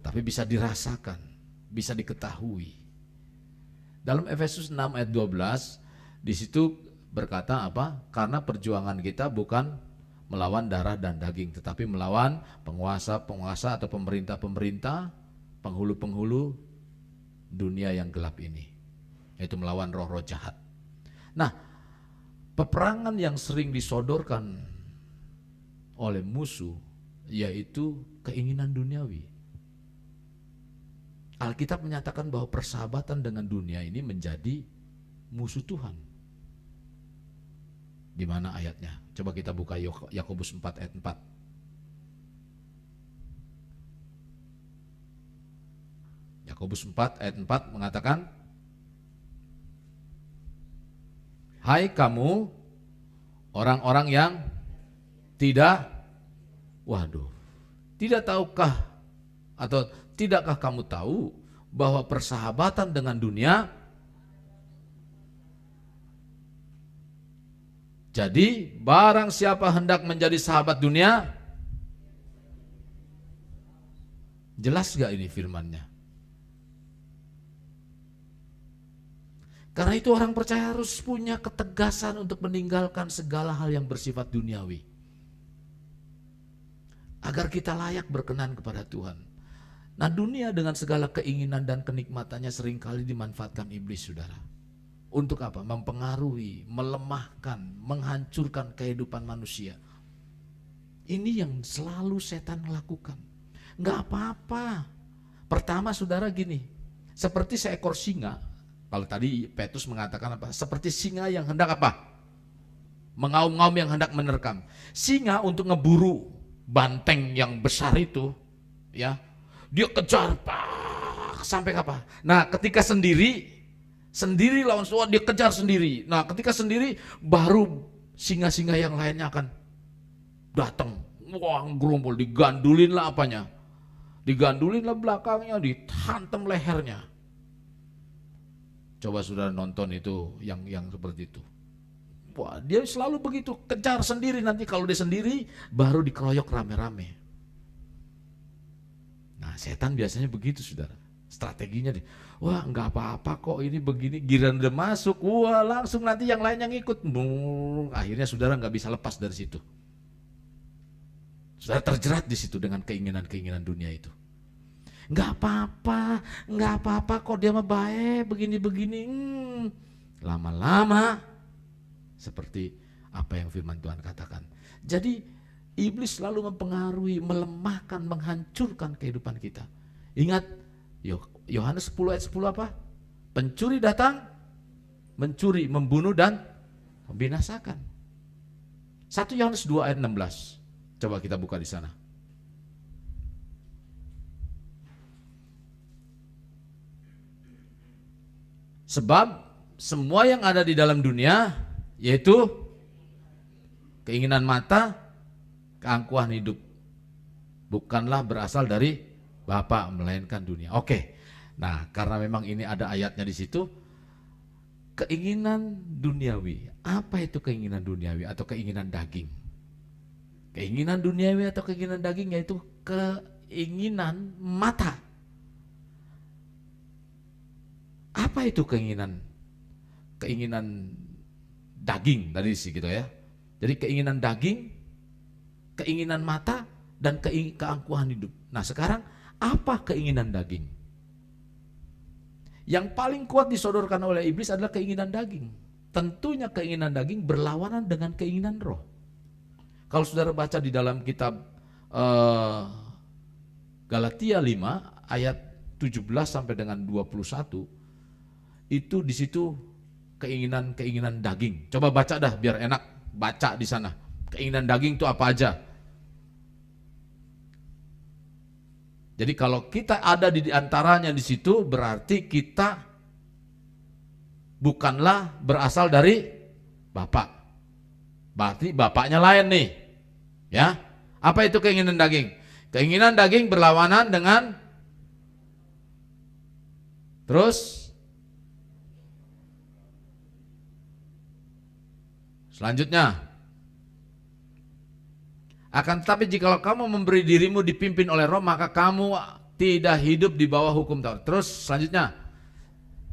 Tapi bisa dirasakan, bisa diketahui. Dalam Efesus 6 ayat 12, di situ berkata apa? Karena perjuangan kita bukan melawan darah dan daging, tetapi melawan penguasa-penguasa atau pemerintah-pemerintah, penghulu-penghulu dunia yang gelap ini, yaitu melawan roh-roh jahat. Nah, peperangan yang sering disodorkan oleh musuh yaitu keinginan duniawi. Alkitab menyatakan bahwa persahabatan dengan dunia ini menjadi musuh Tuhan. Di mana ayatnya? Coba kita buka Yakobus 4 ayat 4. Yakobus 4 ayat 4 mengatakan, hai kamu orang-orang yang tidak tahukah atau tidakkah kamu tahu bahwa persahabatan dengan dunia, jadi barang siapa hendak menjadi sahabat dunia, jelas gak ini firmannya? Karena itu orang percaya harus punya ketegasan untuk meninggalkan segala hal yang bersifat duniawi, agar kita layak berkenan kepada Tuhan. Nah, dunia dengan segala keinginan dan kenikmatannya seringkali dimanfaatkan iblis, saudara. Untuk apa? Mempengaruhi, melemahkan, menghancurkan kehidupan manusia. Ini yang selalu setan lakukan. Nggak apa-apa. Pertama, saudara, gini, seperti seekor singa. Kalau tadi Petrus mengatakan apa? Seperti singa yang hendak apa? Mengaum-ngaum, yang hendak menerkam. Singa untuk ngeburu banteng yang besar itu, ya, dia kejar sampai apa? Nah, ketika sendiri lawan Tuhan, dia kejar sendiri. Nah, ketika sendiri baru singa-singa yang lainnya akan datang. Wah, gerombol, digandulin lah apanya? Digandulin lah belakangnya, dihantam lehernya. Coba saudara nonton itu yang seperti itu. Wah, dia selalu begitu, kejar sendiri, nanti kalau dia sendiri baru dikeroyok rame-rame. Nah, setan biasanya begitu, saudara. Strateginya deh, wah nggak apa-apa kok ini begini, giliran udah masuk, wah langsung nanti yang lain yang ikut. Akhirnya saudara nggak bisa lepas dari situ. Saudara terjerat di situ dengan keinginan-keinginan dunia itu. Nggak apa-apa kok dia mah baik begini-begini. Lama-lama seperti apa yang firman Tuhan katakan. Jadi iblis selalu mempengaruhi, melemahkan, menghancurkan kehidupan kita. Ingat Yohanes 10 ayat 10 apa? Pencuri datang, mencuri, membunuh dan membinasakan. 1 Yohanes 2 ayat 16. Coba kita buka di sana. Sebab semua yang ada di dalam dunia, yaitu keinginan mata, keangkuhan hidup, bukanlah berasal dari Bapa, melainkan dunia. Oke. Nah, karena memang ini ada ayatnya di situ, keinginan duniawi. Apa itu keinginan duniawi atau keinginan daging? Keinginan duniawi atau keinginan daging yaitu keinginan mata. Apa itu keinginan? Keinginan daging tadi sih gitu ya. Jadi keinginan daging, keinginan mata, dan keangkuhan hidup. Nah sekarang apa keinginan daging? Yang paling kuat disodorkan oleh iblis adalah keinginan daging. Tentunya keinginan daging berlawanan dengan keinginan roh. Kalau saudara baca di dalam kitab Galatia 5 ayat 17 sampai dengan 21, itu di situ keinginan daging. Coba baca dah biar enak baca di sana. Keinginan daging itu apa aja? Jadi kalau kita ada di antaranya di situ, berarti kita bukanlah berasal dari Bapak. Berarti bapaknya lain nih. Ya. Apa itu keinginan daging? Keinginan daging berlawanan dengan terus selanjutnya, akan tetapi jikalau kamu memberi dirimu dipimpin oleh Roh, maka kamu tidak hidup di bawah hukum Taurat. Terus selanjutnya,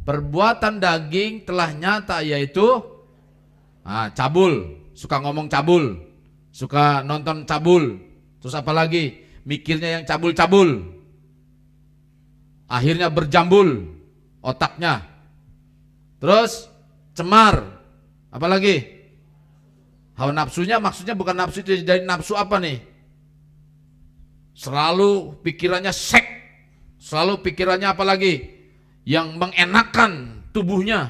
perbuatan daging telah nyata, yaitu cabul, suka ngomong cabul, suka nonton cabul, terus apa lagi, mikirnya yang cabul-cabul, akhirnya berjambul otaknya, terus cemar, apa lagi? Hawa nafsunya, maksudnya bukan nafsu itu dari nafsu apa nih? Selalu pikirannya seks, selalu pikirannya apa lagi? Yang mengenakan tubuhnya.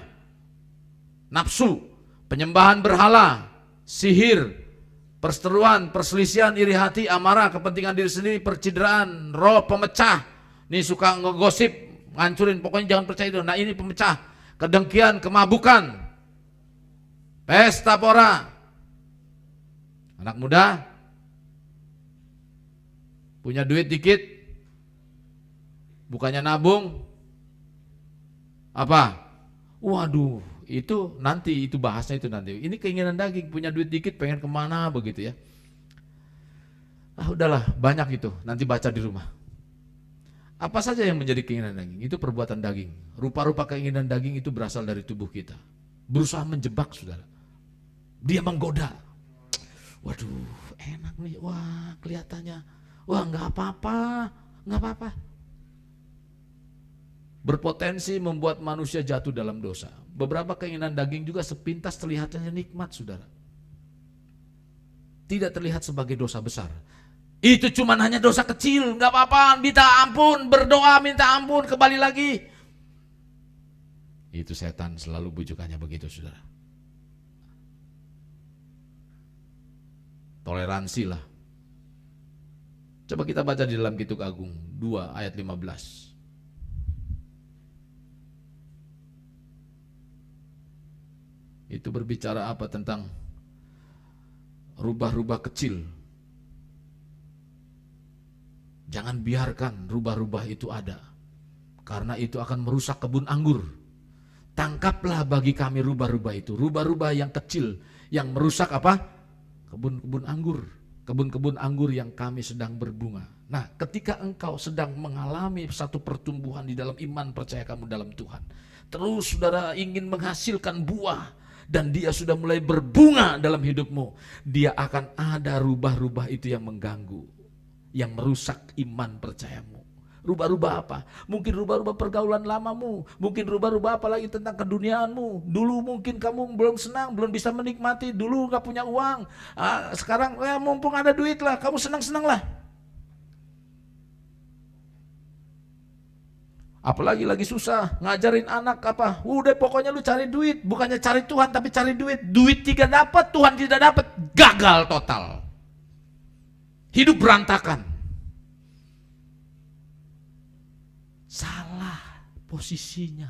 Nafsu, penyembahan berhala, sihir, perseteruan, perselisihan, iri hati, amarah, kepentingan diri sendiri, percideraan, roh pemecah. Nih suka ngegosip, ngancurin, pokoknya jangan percaya itu. Nah ini pemecah, kedengkian, kemabukan, pesta pora. Anak muda punya duit dikit, bukannya nabung, apa? Waduh, itu nanti, itu bahasnya itu nanti. Ini keinginan daging, punya duit dikit, pengen kemana begitu ya. Udahlah, banyak itu, nanti baca di rumah. Apa saja yang menjadi keinginan daging? Itu perbuatan daging. Rupa-rupa keinginan daging itu berasal dari tubuh kita. Berusaha menjebak, saudara. Dia menggoda. Waduh, enak nih, wah kelihatannya, wah nggak apa-apa. Berpotensi membuat manusia jatuh dalam dosa. Beberapa keinginan daging juga sepintas terlihatnya nikmat, saudara. Tidak terlihat sebagai dosa besar. Itu cuma hanya dosa kecil, nggak apa-apa, minta ampun, berdoa minta ampun, kembali lagi. Itu setan selalu bujukannya begitu, saudara. Toleransi lah. Coba kita baca di dalam Kitab Agung 2 ayat 15. Itu berbicara apa tentang rubah-rubah kecil. Jangan biarkan rubah-rubah itu ada, karena itu akan merusak kebun anggur. Tangkaplah bagi kami rubah-rubah itu, rubah-rubah yang kecil, yang merusak apa? Kebun-kebun anggur, kebun-kebun anggur yang kami sedang berbunga. Nah, ketika engkau sedang mengalami satu pertumbuhan di dalam iman percaya kamu dalam Tuhan, terus saudara ingin menghasilkan buah, dan dia sudah mulai berbunga dalam hidupmu, dia akan ada rubah-rubah itu yang mengganggu, yang merusak iman percayamu. Rubah-rubah apa? Mungkin rubah-rubah pergaulan lamamu, mungkin rubah-rubah apa lagi tentang keduniaanmu. Dulu mungkin kamu belum senang, belum bisa menikmati, dulu gak punya uang. Sekarang mumpung ada duit lah, kamu senang-senang lah. Apalagi lagi susah, ngajarin anak apa? Udah pokoknya lu cari duit, bukannya cari Tuhan tapi cari duit. Duit tidak dapat, Tuhan tidak dapat, gagal total. Hidup berantakan. Salah posisinya.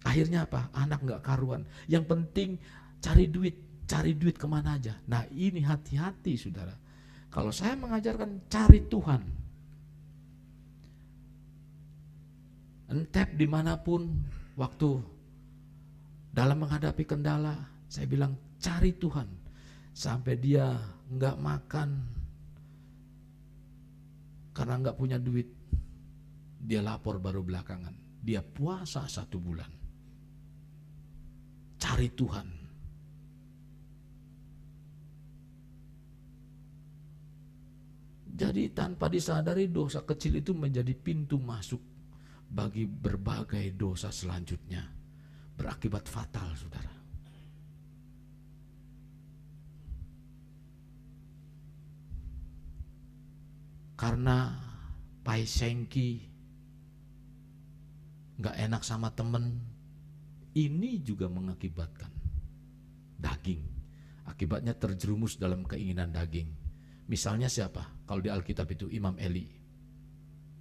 Akhirnya apa? Anak gak karuan. Yang penting cari duit kemana aja. Nah ini hati-hati saudara. Kalau saya mengajarkan cari Tuhan, entep dimanapun, waktu dalam menghadapi kendala, saya bilang cari Tuhan. Sampai dia gak makan karena gak punya duit, dia lapor baru belakangan. Dia puasa 1 bulan. Cari Tuhan. Jadi tanpa disadari dosa kecil itu menjadi pintu masuk bagi berbagai dosa selanjutnya. Berakibat fatal saudara. Karena paisengki, gak enak sama temen, ini juga mengakibatkan daging. Akibatnya terjerumus dalam keinginan daging. Misalnya siapa? Kalau di Alkitab itu Imam Eli,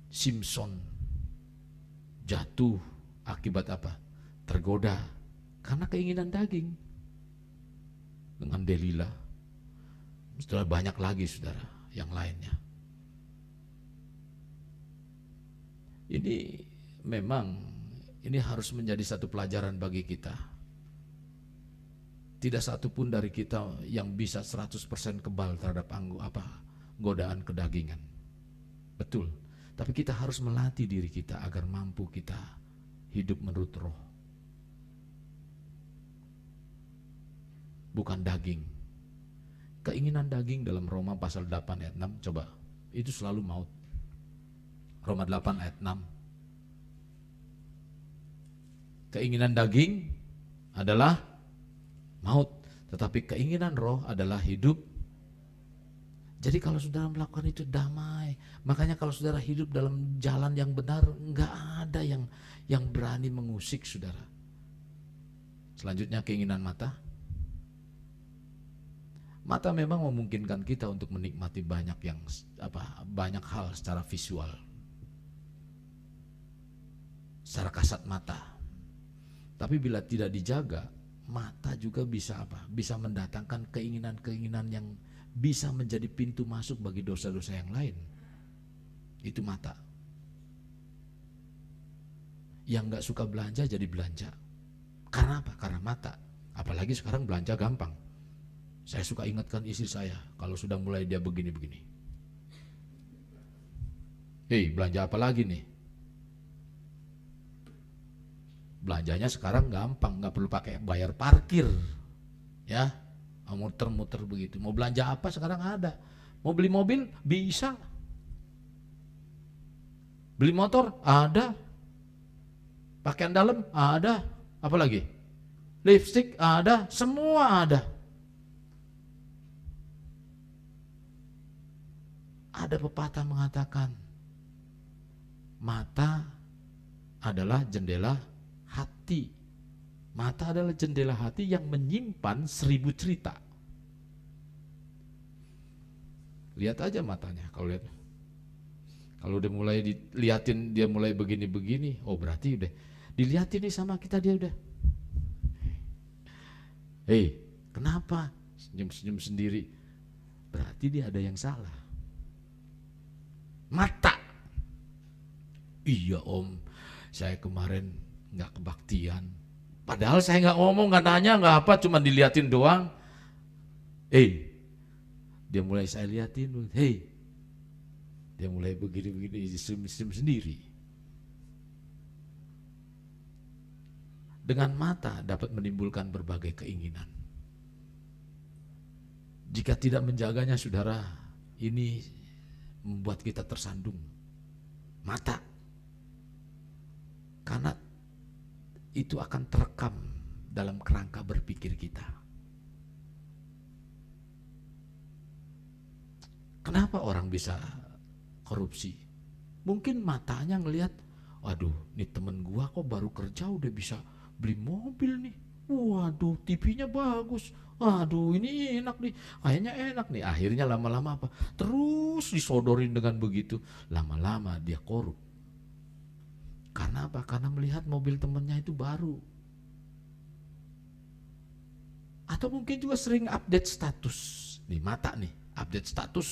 Simson jatuh akibat apa? Tergoda karena keinginan daging. Dengan Delila. Setelah banyak lagi saudara yang lainnya. Ini memang ini harus menjadi satu pelajaran bagi kita. Tidak satu pun dari kita yang bisa 100% kebal terhadap godaan kedagingan. Betul. Tapi kita harus melatih diri kita agar mampu kita hidup menurut roh. Bukan daging. Keinginan daging dalam Roma pasal 8 ayat 6, coba. Itu selalu maut. Roma 8 ayat 6. Keinginan daging adalah maut, tetapi keinginan roh adalah hidup. Jadi kalau saudara melakukan itu damai. Makanya kalau saudara hidup dalam jalan yang benar, enggak ada yang berani mengusik saudara. Selanjutnya keinginan mata. Mata memang memungkinkan kita untuk menikmati banyak hal secara visual. Secara kasat mata. Tapi bila tidak dijaga, mata juga bisa bisa mendatangkan keinginan-keinginan yang bisa menjadi pintu masuk bagi dosa-dosa yang lain. Itu mata. Yang gak suka belanja jadi belanja. Karena apa? Karena mata. Apalagi sekarang belanja gampang. Saya suka ingatkan istri saya kalau sudah mulai dia begini-begini. Hei, belanja apa lagi nih? Belanjanya sekarang gampang, gak perlu pakai bayar parkir. Ya, muter-muter begitu. Mau belanja apa sekarang ada. Mau beli mobil bisa. Beli motor ada. Pakaian dalam ada. Apa lagi? Lipstick ada, semua ada. Ada pepatah mengatakan mata adalah jendela hati. Mata adalah jendela hati yang menyimpan 1000 cerita. Lihat aja matanya. Kalau udah mulai diliatin dia mulai begini-begini, oh berarti udah diliatin nih sama kita dia udah. Hei, kenapa senyum-senyum sendiri? Berarti dia ada yang salah. Mata. Iya om, saya kemarin nggak kebaktian. Padahal saya nggak ngomong, nggak nanya, nggak apa, cuma diliatin doang. Dia mulai saya liatin, dia mulai begini-begini, isem-isem sendiri. Dengan mata dapat menimbulkan berbagai keinginan. Jika tidak menjaganya, saudara, ini membuat kita tersandung. Mata. Karena itu akan terekam dalam kerangka berpikir kita. Kenapa orang bisa korupsi? Mungkin matanya ngelihat, waduh, nih temen gua kok baru kerja udah bisa beli mobil nih. Waduh, TV-nya bagus. Waduh, ini enak nih. Kayaknya enak nih. Akhirnya lama-lama apa? Terus disodorin dengan begitu. Lama-lama dia korup. Karena apa? Karena melihat mobil temennya itu baru. Atau mungkin juga sering update status. Nih mata nih, update status.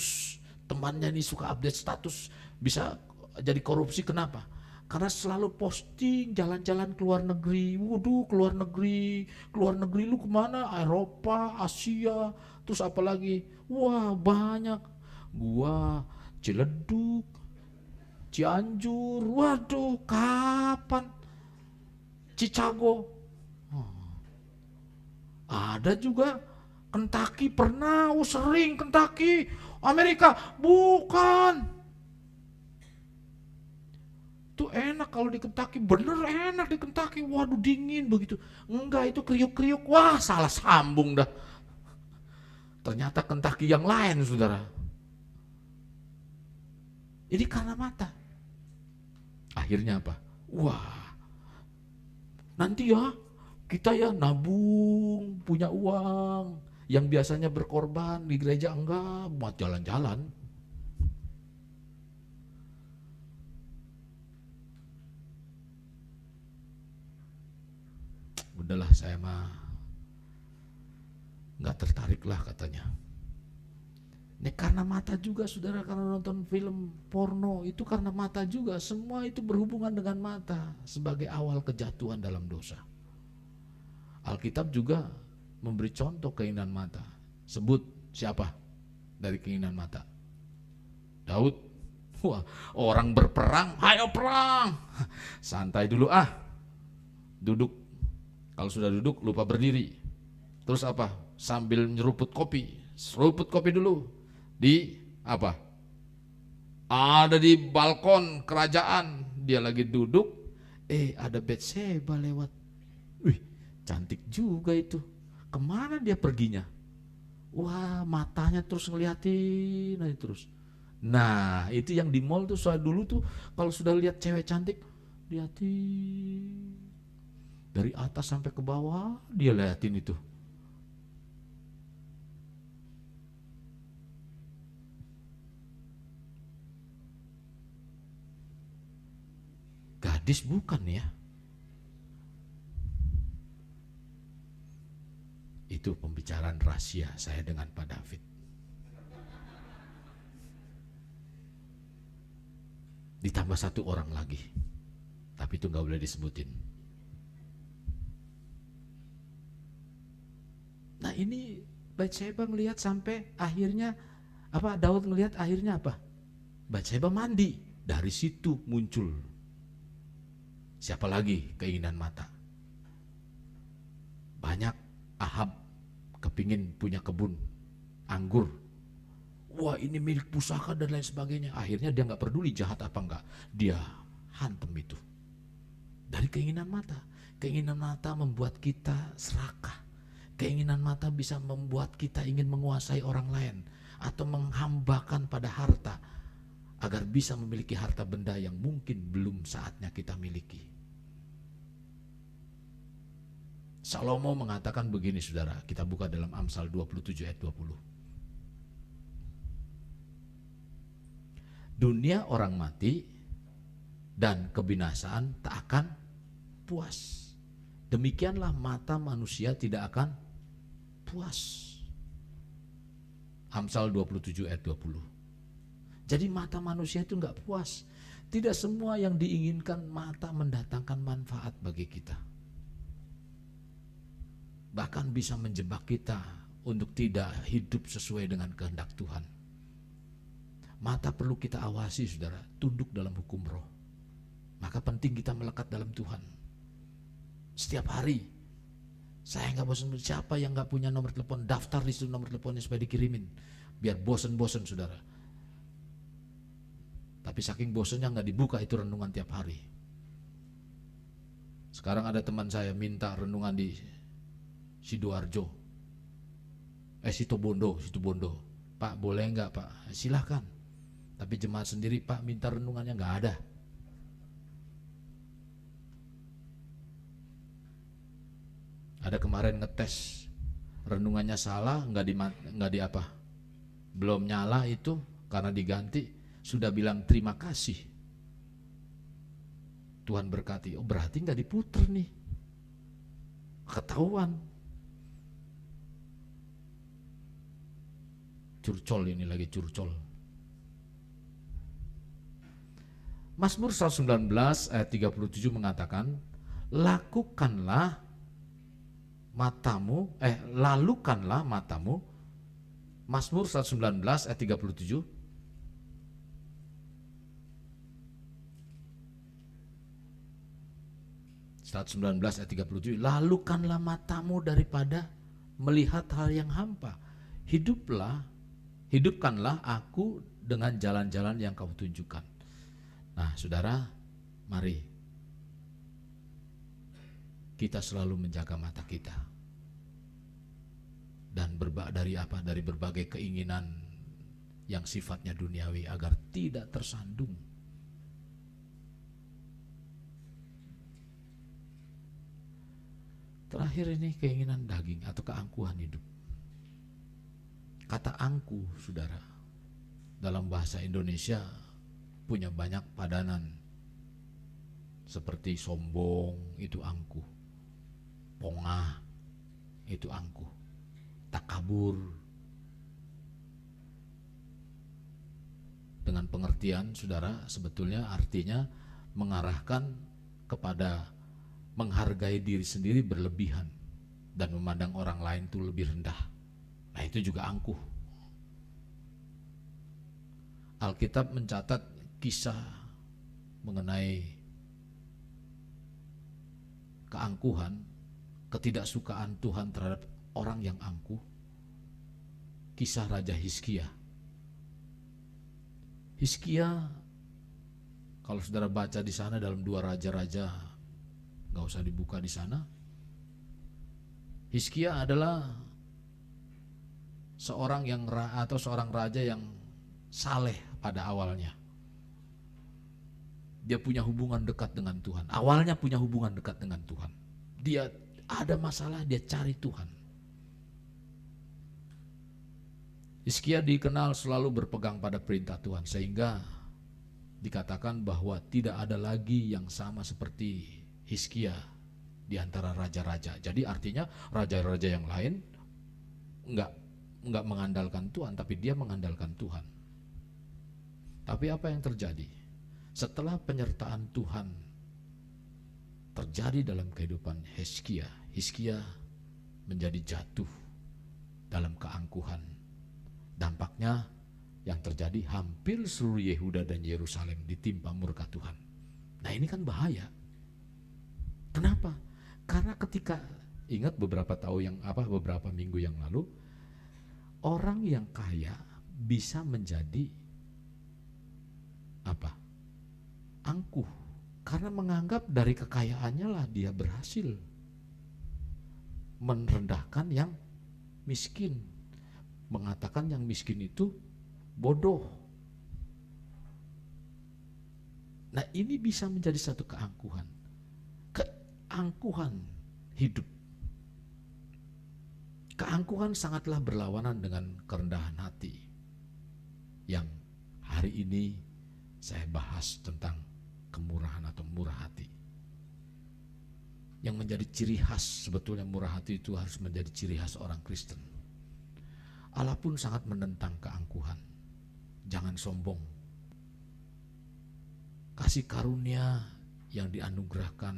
Temannya nih suka update status. Bisa jadi korupsi, kenapa? Karena selalu posting jalan-jalan ke luar negeri. Waduh, ke luar negeri lu kemana? Eropa, Asia, terus apa lagi? Wah, banyak. Gua Ciledug, Cianjur, waduh, kapan? Chicago. Ada juga Kentucky, pernah, sering Kentucky. Amerika, bukan. Itu enak kalau di Kentucky, bener enak di Kentucky. Waduh, dingin begitu. Enggak, itu kriuk-kriuk. Wah, salah sambung dah. Ternyata Kentucky yang lain, saudara. Ini karena mata. Akhirnya apa? Wah, nanti ya kita ya nabung, punya uang. Yang biasanya berkorban di gereja, enggak, buat jalan-jalan. Udahlah, saya mah nggak tertarik lah katanya. Ini karena mata juga, saudara. Karena nonton film porno itu karena mata juga. Semua itu berhubungan dengan mata sebagai awal kejatuhan dalam dosa. Alkitab juga memberi contoh keinginan mata. Sebut siapa dari keinginan mata? Daud. Wah, orang berperang, ayo perang. Santai dulu duduk. Kalau sudah duduk lupa berdiri. Terus apa? Sambil nyeruput kopi. Seruput kopi dulu. Di apa? Ada di balkon kerajaan. Dia lagi duduk. Ada Batseba lewat. Wih, cantik juga itu. Kemana dia perginya? Wah, matanya terus ngeliatin aja terus. Nah, itu yang di mall tuh soal dulu tuh kalau sudah lihat cewek cantik, liatin. Dari atas sampai ke bawah dia liatin itu. Gadis bukan ya? Itu pembicaraan rahasia saya dengan Pak David. Ditambah satu orang lagi. Tapi itu gak boleh disebutin. Nah, ini Batseba ngelihat sampai akhirnya apa? Daud ngelihat akhirnya apa? Batseba mandi. Dari situ muncul siapa lagi keinginan mata? Banyak. Ahab kepingin punya kebun anggur. Wah, ini milik pusaka dan lain sebagainya. Akhirnya dia gak peduli jahat apa enggak, dia hantem itu. Dari keinginan mata. Keinginan mata membuat kita serakah. Keinginan mata bisa membuat kita ingin menguasai orang lain atau menghambakan pada harta agar bisa memiliki harta benda yang mungkin belum saatnya kita miliki. Salomo mengatakan begini, saudara. Kita buka dalam Amsal 27 ayat 20. Dunia orang mati dan kebinasaan tak akan puas. Demikianlah mata manusia tidak akan puas. Amsal 27 ayat 20. Jadi mata manusia itu enggak puas. Tidak semua yang diinginkan mata mendatangkan manfaat bagi kita. Bahkan bisa menjebak kita untuk tidak hidup sesuai dengan kehendak Tuhan. Mata perlu kita awasi, saudara, tunduk dalam hukum roh. Maka penting kita melekat dalam Tuhan. Setiap hari, saya nggak bosan. Siapa yang nggak punya nomor telepon, daftar di situ nomor teleponnya supaya dikirimin. Biar bosan-bosan, saudara. Tapi saking bosannya nggak dibuka itu renungan tiap hari. Sekarang ada teman saya minta renungan di Sidoarjo, Situbondo. Pak, boleh nggak Pak? Silahkan. Tapi jemaat sendiri, Pak, minta renungannya nggak ada. Ada kemarin ngetes, renungannya salah, nggak di apa, belum nyala itu karena diganti, sudah bilang terima kasih. Tuhan berkati, oh berarti nggak diputer nih, ketahuan. Curcol ini lagi curcol. Mazmur 119 ayat 37 mengatakan, lakukanlah matamu, lalukanlah matamu. Mazmur 119 ayat 37. Ayat 37, lalukanlah matamu daripada melihat hal yang hampa. Hidupkanlah aku dengan jalan-jalan yang kau tunjukkan. Nah, saudara, mari kita selalu menjaga mata kita dan dari berbagai keinginan yang sifatnya duniawi agar tidak tersandung. Terakhir ini keinginan daging atau keangkuhan hidup. Kata angku, saudara, dalam bahasa Indonesia punya banyak padanan. Seperti sombong, itu angku. Pongah, itu angku. Takabur, dengan pengertian, saudara, sebetulnya artinya mengarahkan kepada menghargai diri sendiri berlebihan dan memandang orang lain itu lebih rendah. Nah, itu juga angkuh. Alkitab mencatat kisah mengenai keangkuhan, ketidaksukaan Tuhan terhadap orang yang angkuh. Kisah Raja Hizkia. Hizkia, kalau saudara baca di sana dalam 2 raja-raja, nggak usah dibuka di sana. Hizkia adalah seorang raja yang saleh pada awalnya. Dia punya hubungan dekat dengan Tuhan. Awalnya punya hubungan dekat dengan Tuhan. Dia ada masalah, dia cari Tuhan. Hizkia dikenal selalu berpegang pada perintah Tuhan, sehingga dikatakan bahwa tidak ada lagi yang sama seperti Hizkia di antara raja-raja. Jadi artinya raja-raja yang lain enggak mengandalkan Tuhan, tapi dia mengandalkan Tuhan. Tapi apa yang terjadi? Setelah penyertaan Tuhan terjadi dalam kehidupan Hizkia, Hizkia menjadi jatuh dalam keangkuhan. Dampaknya yang terjadi hampir seluruh Yehuda dan Yerusalem ditimpa murka Tuhan. Nah, ini kan bahaya. Kenapa? Karena ketika ingat beberapa minggu yang lalu, orang yang kaya bisa menjadi angkuh, karena menganggap dari kekayaannya lah dia berhasil merendahkan yang miskin, mengatakan yang miskin itu bodoh. Nah, ini bisa menjadi satu keangkuhan hidup. Keangkuhan sangatlah berlawanan dengan kerendahan hati, yang hari ini saya bahas tentang kemurahan atau murah hati. Yang menjadi ciri khas, sebetulnya murah hati itu harus menjadi ciri khas orang Kristen. Allah pun sangat menentang keangkuhan. Jangan sombong. Kasih karunia yang dianugerahkan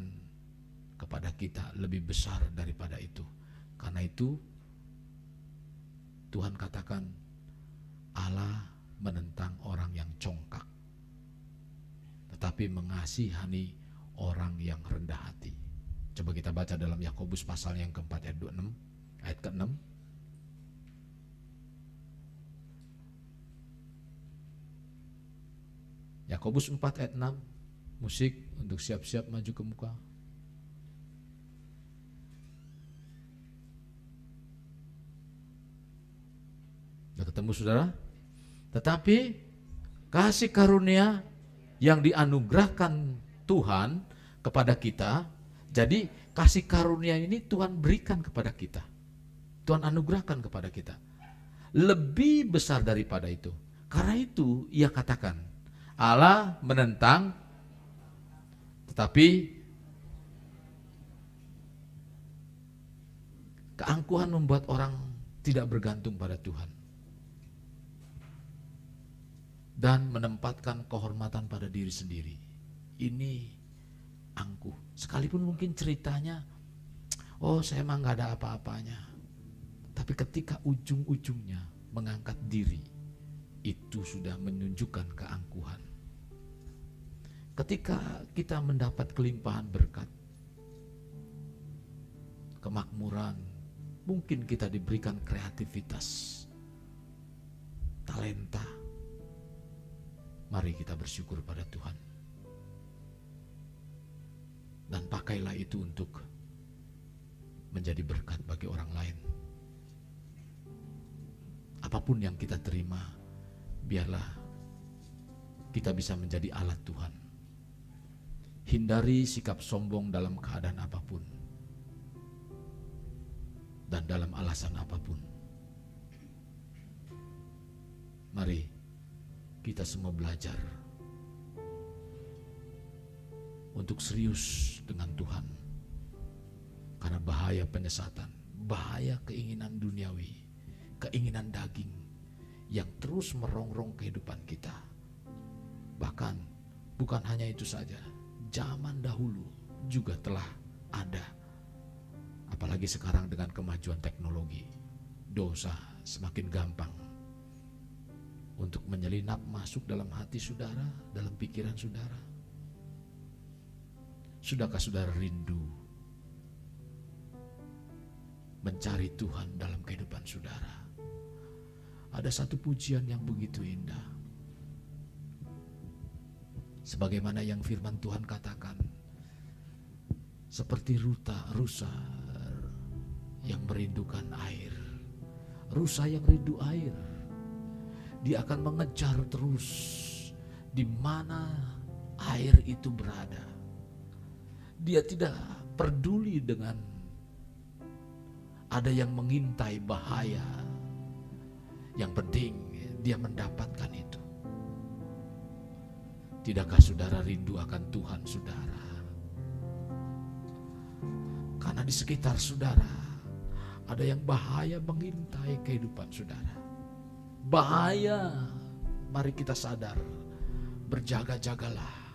kepada kita lebih besar daripada itu. Karena itu Tuhan katakan Allah menentang orang yang congkak, tetapi mengasihani orang yang rendah hati. Coba kita baca dalam Yakobus pasal yang keempat ayat 26, ayat ke-6. Yakobus 4 ayat 6. Musik untuk siap-siap maju ke muka. Sudah ketemu saudara? Tetapi kasih karunia yang dianugerahkan Tuhan kepada kita, jadi kasih karunia ini Tuhan berikan kepada kita, Tuhan anugerahkan kepada kita, lebih besar daripada itu. Karena itu ia katakan Allah menentang, tetapi keangkuhan membuat orang tidak bergantung pada Tuhan dan menempatkan kehormatan pada diri sendiri. Ini angkuh. Sekalipun mungkin ceritanya, oh saya emang gak ada apa-apanya. Tapi ketika ujung-ujungnya mengangkat diri, itu sudah menunjukkan keangkuhan. Ketika kita mendapat kelimpahan berkat, kemakmuran, mungkin kita diberikan kreativitas, talenta. Mari kita bersyukur pada Tuhan. Dan pakailah itu untuk menjadi berkat bagi orang lain. Apapun yang kita terima, biarlah kita bisa menjadi alat Tuhan. Hindari sikap sombong dalam keadaan apapun dan dalam alasan apapun. Mari kita semua belajar untuk serius dengan Tuhan. Karena bahaya penyesatan, bahaya keinginan duniawi, keinginan daging yang terus merongrong kehidupan kita. Bahkan bukan hanya itu saja, zaman dahulu juga telah ada. Apalagi sekarang dengan kemajuan teknologi, dosa semakin gampang untuk menyelinap masuk dalam hati saudara, dalam pikiran saudara. Sudahkah saudara rindu mencari Tuhan dalam kehidupan saudara? Ada satu pujian yang begitu indah, sebagaimana yang firman Tuhan katakan, seperti rusa yang merindukan air, rusa yang rindu air. Dia akan mengejar terus di mana air itu berada. Dia tidak peduli dengan ada yang mengintai bahaya. Yang penting dia mendapatkan itu. Tidakkah saudara rindu akan Tuhan saudara? Karena di sekitar saudara ada yang bahaya mengintai kehidupan saudara. Bahaya, mari kita sadar, berjaga-jagalah.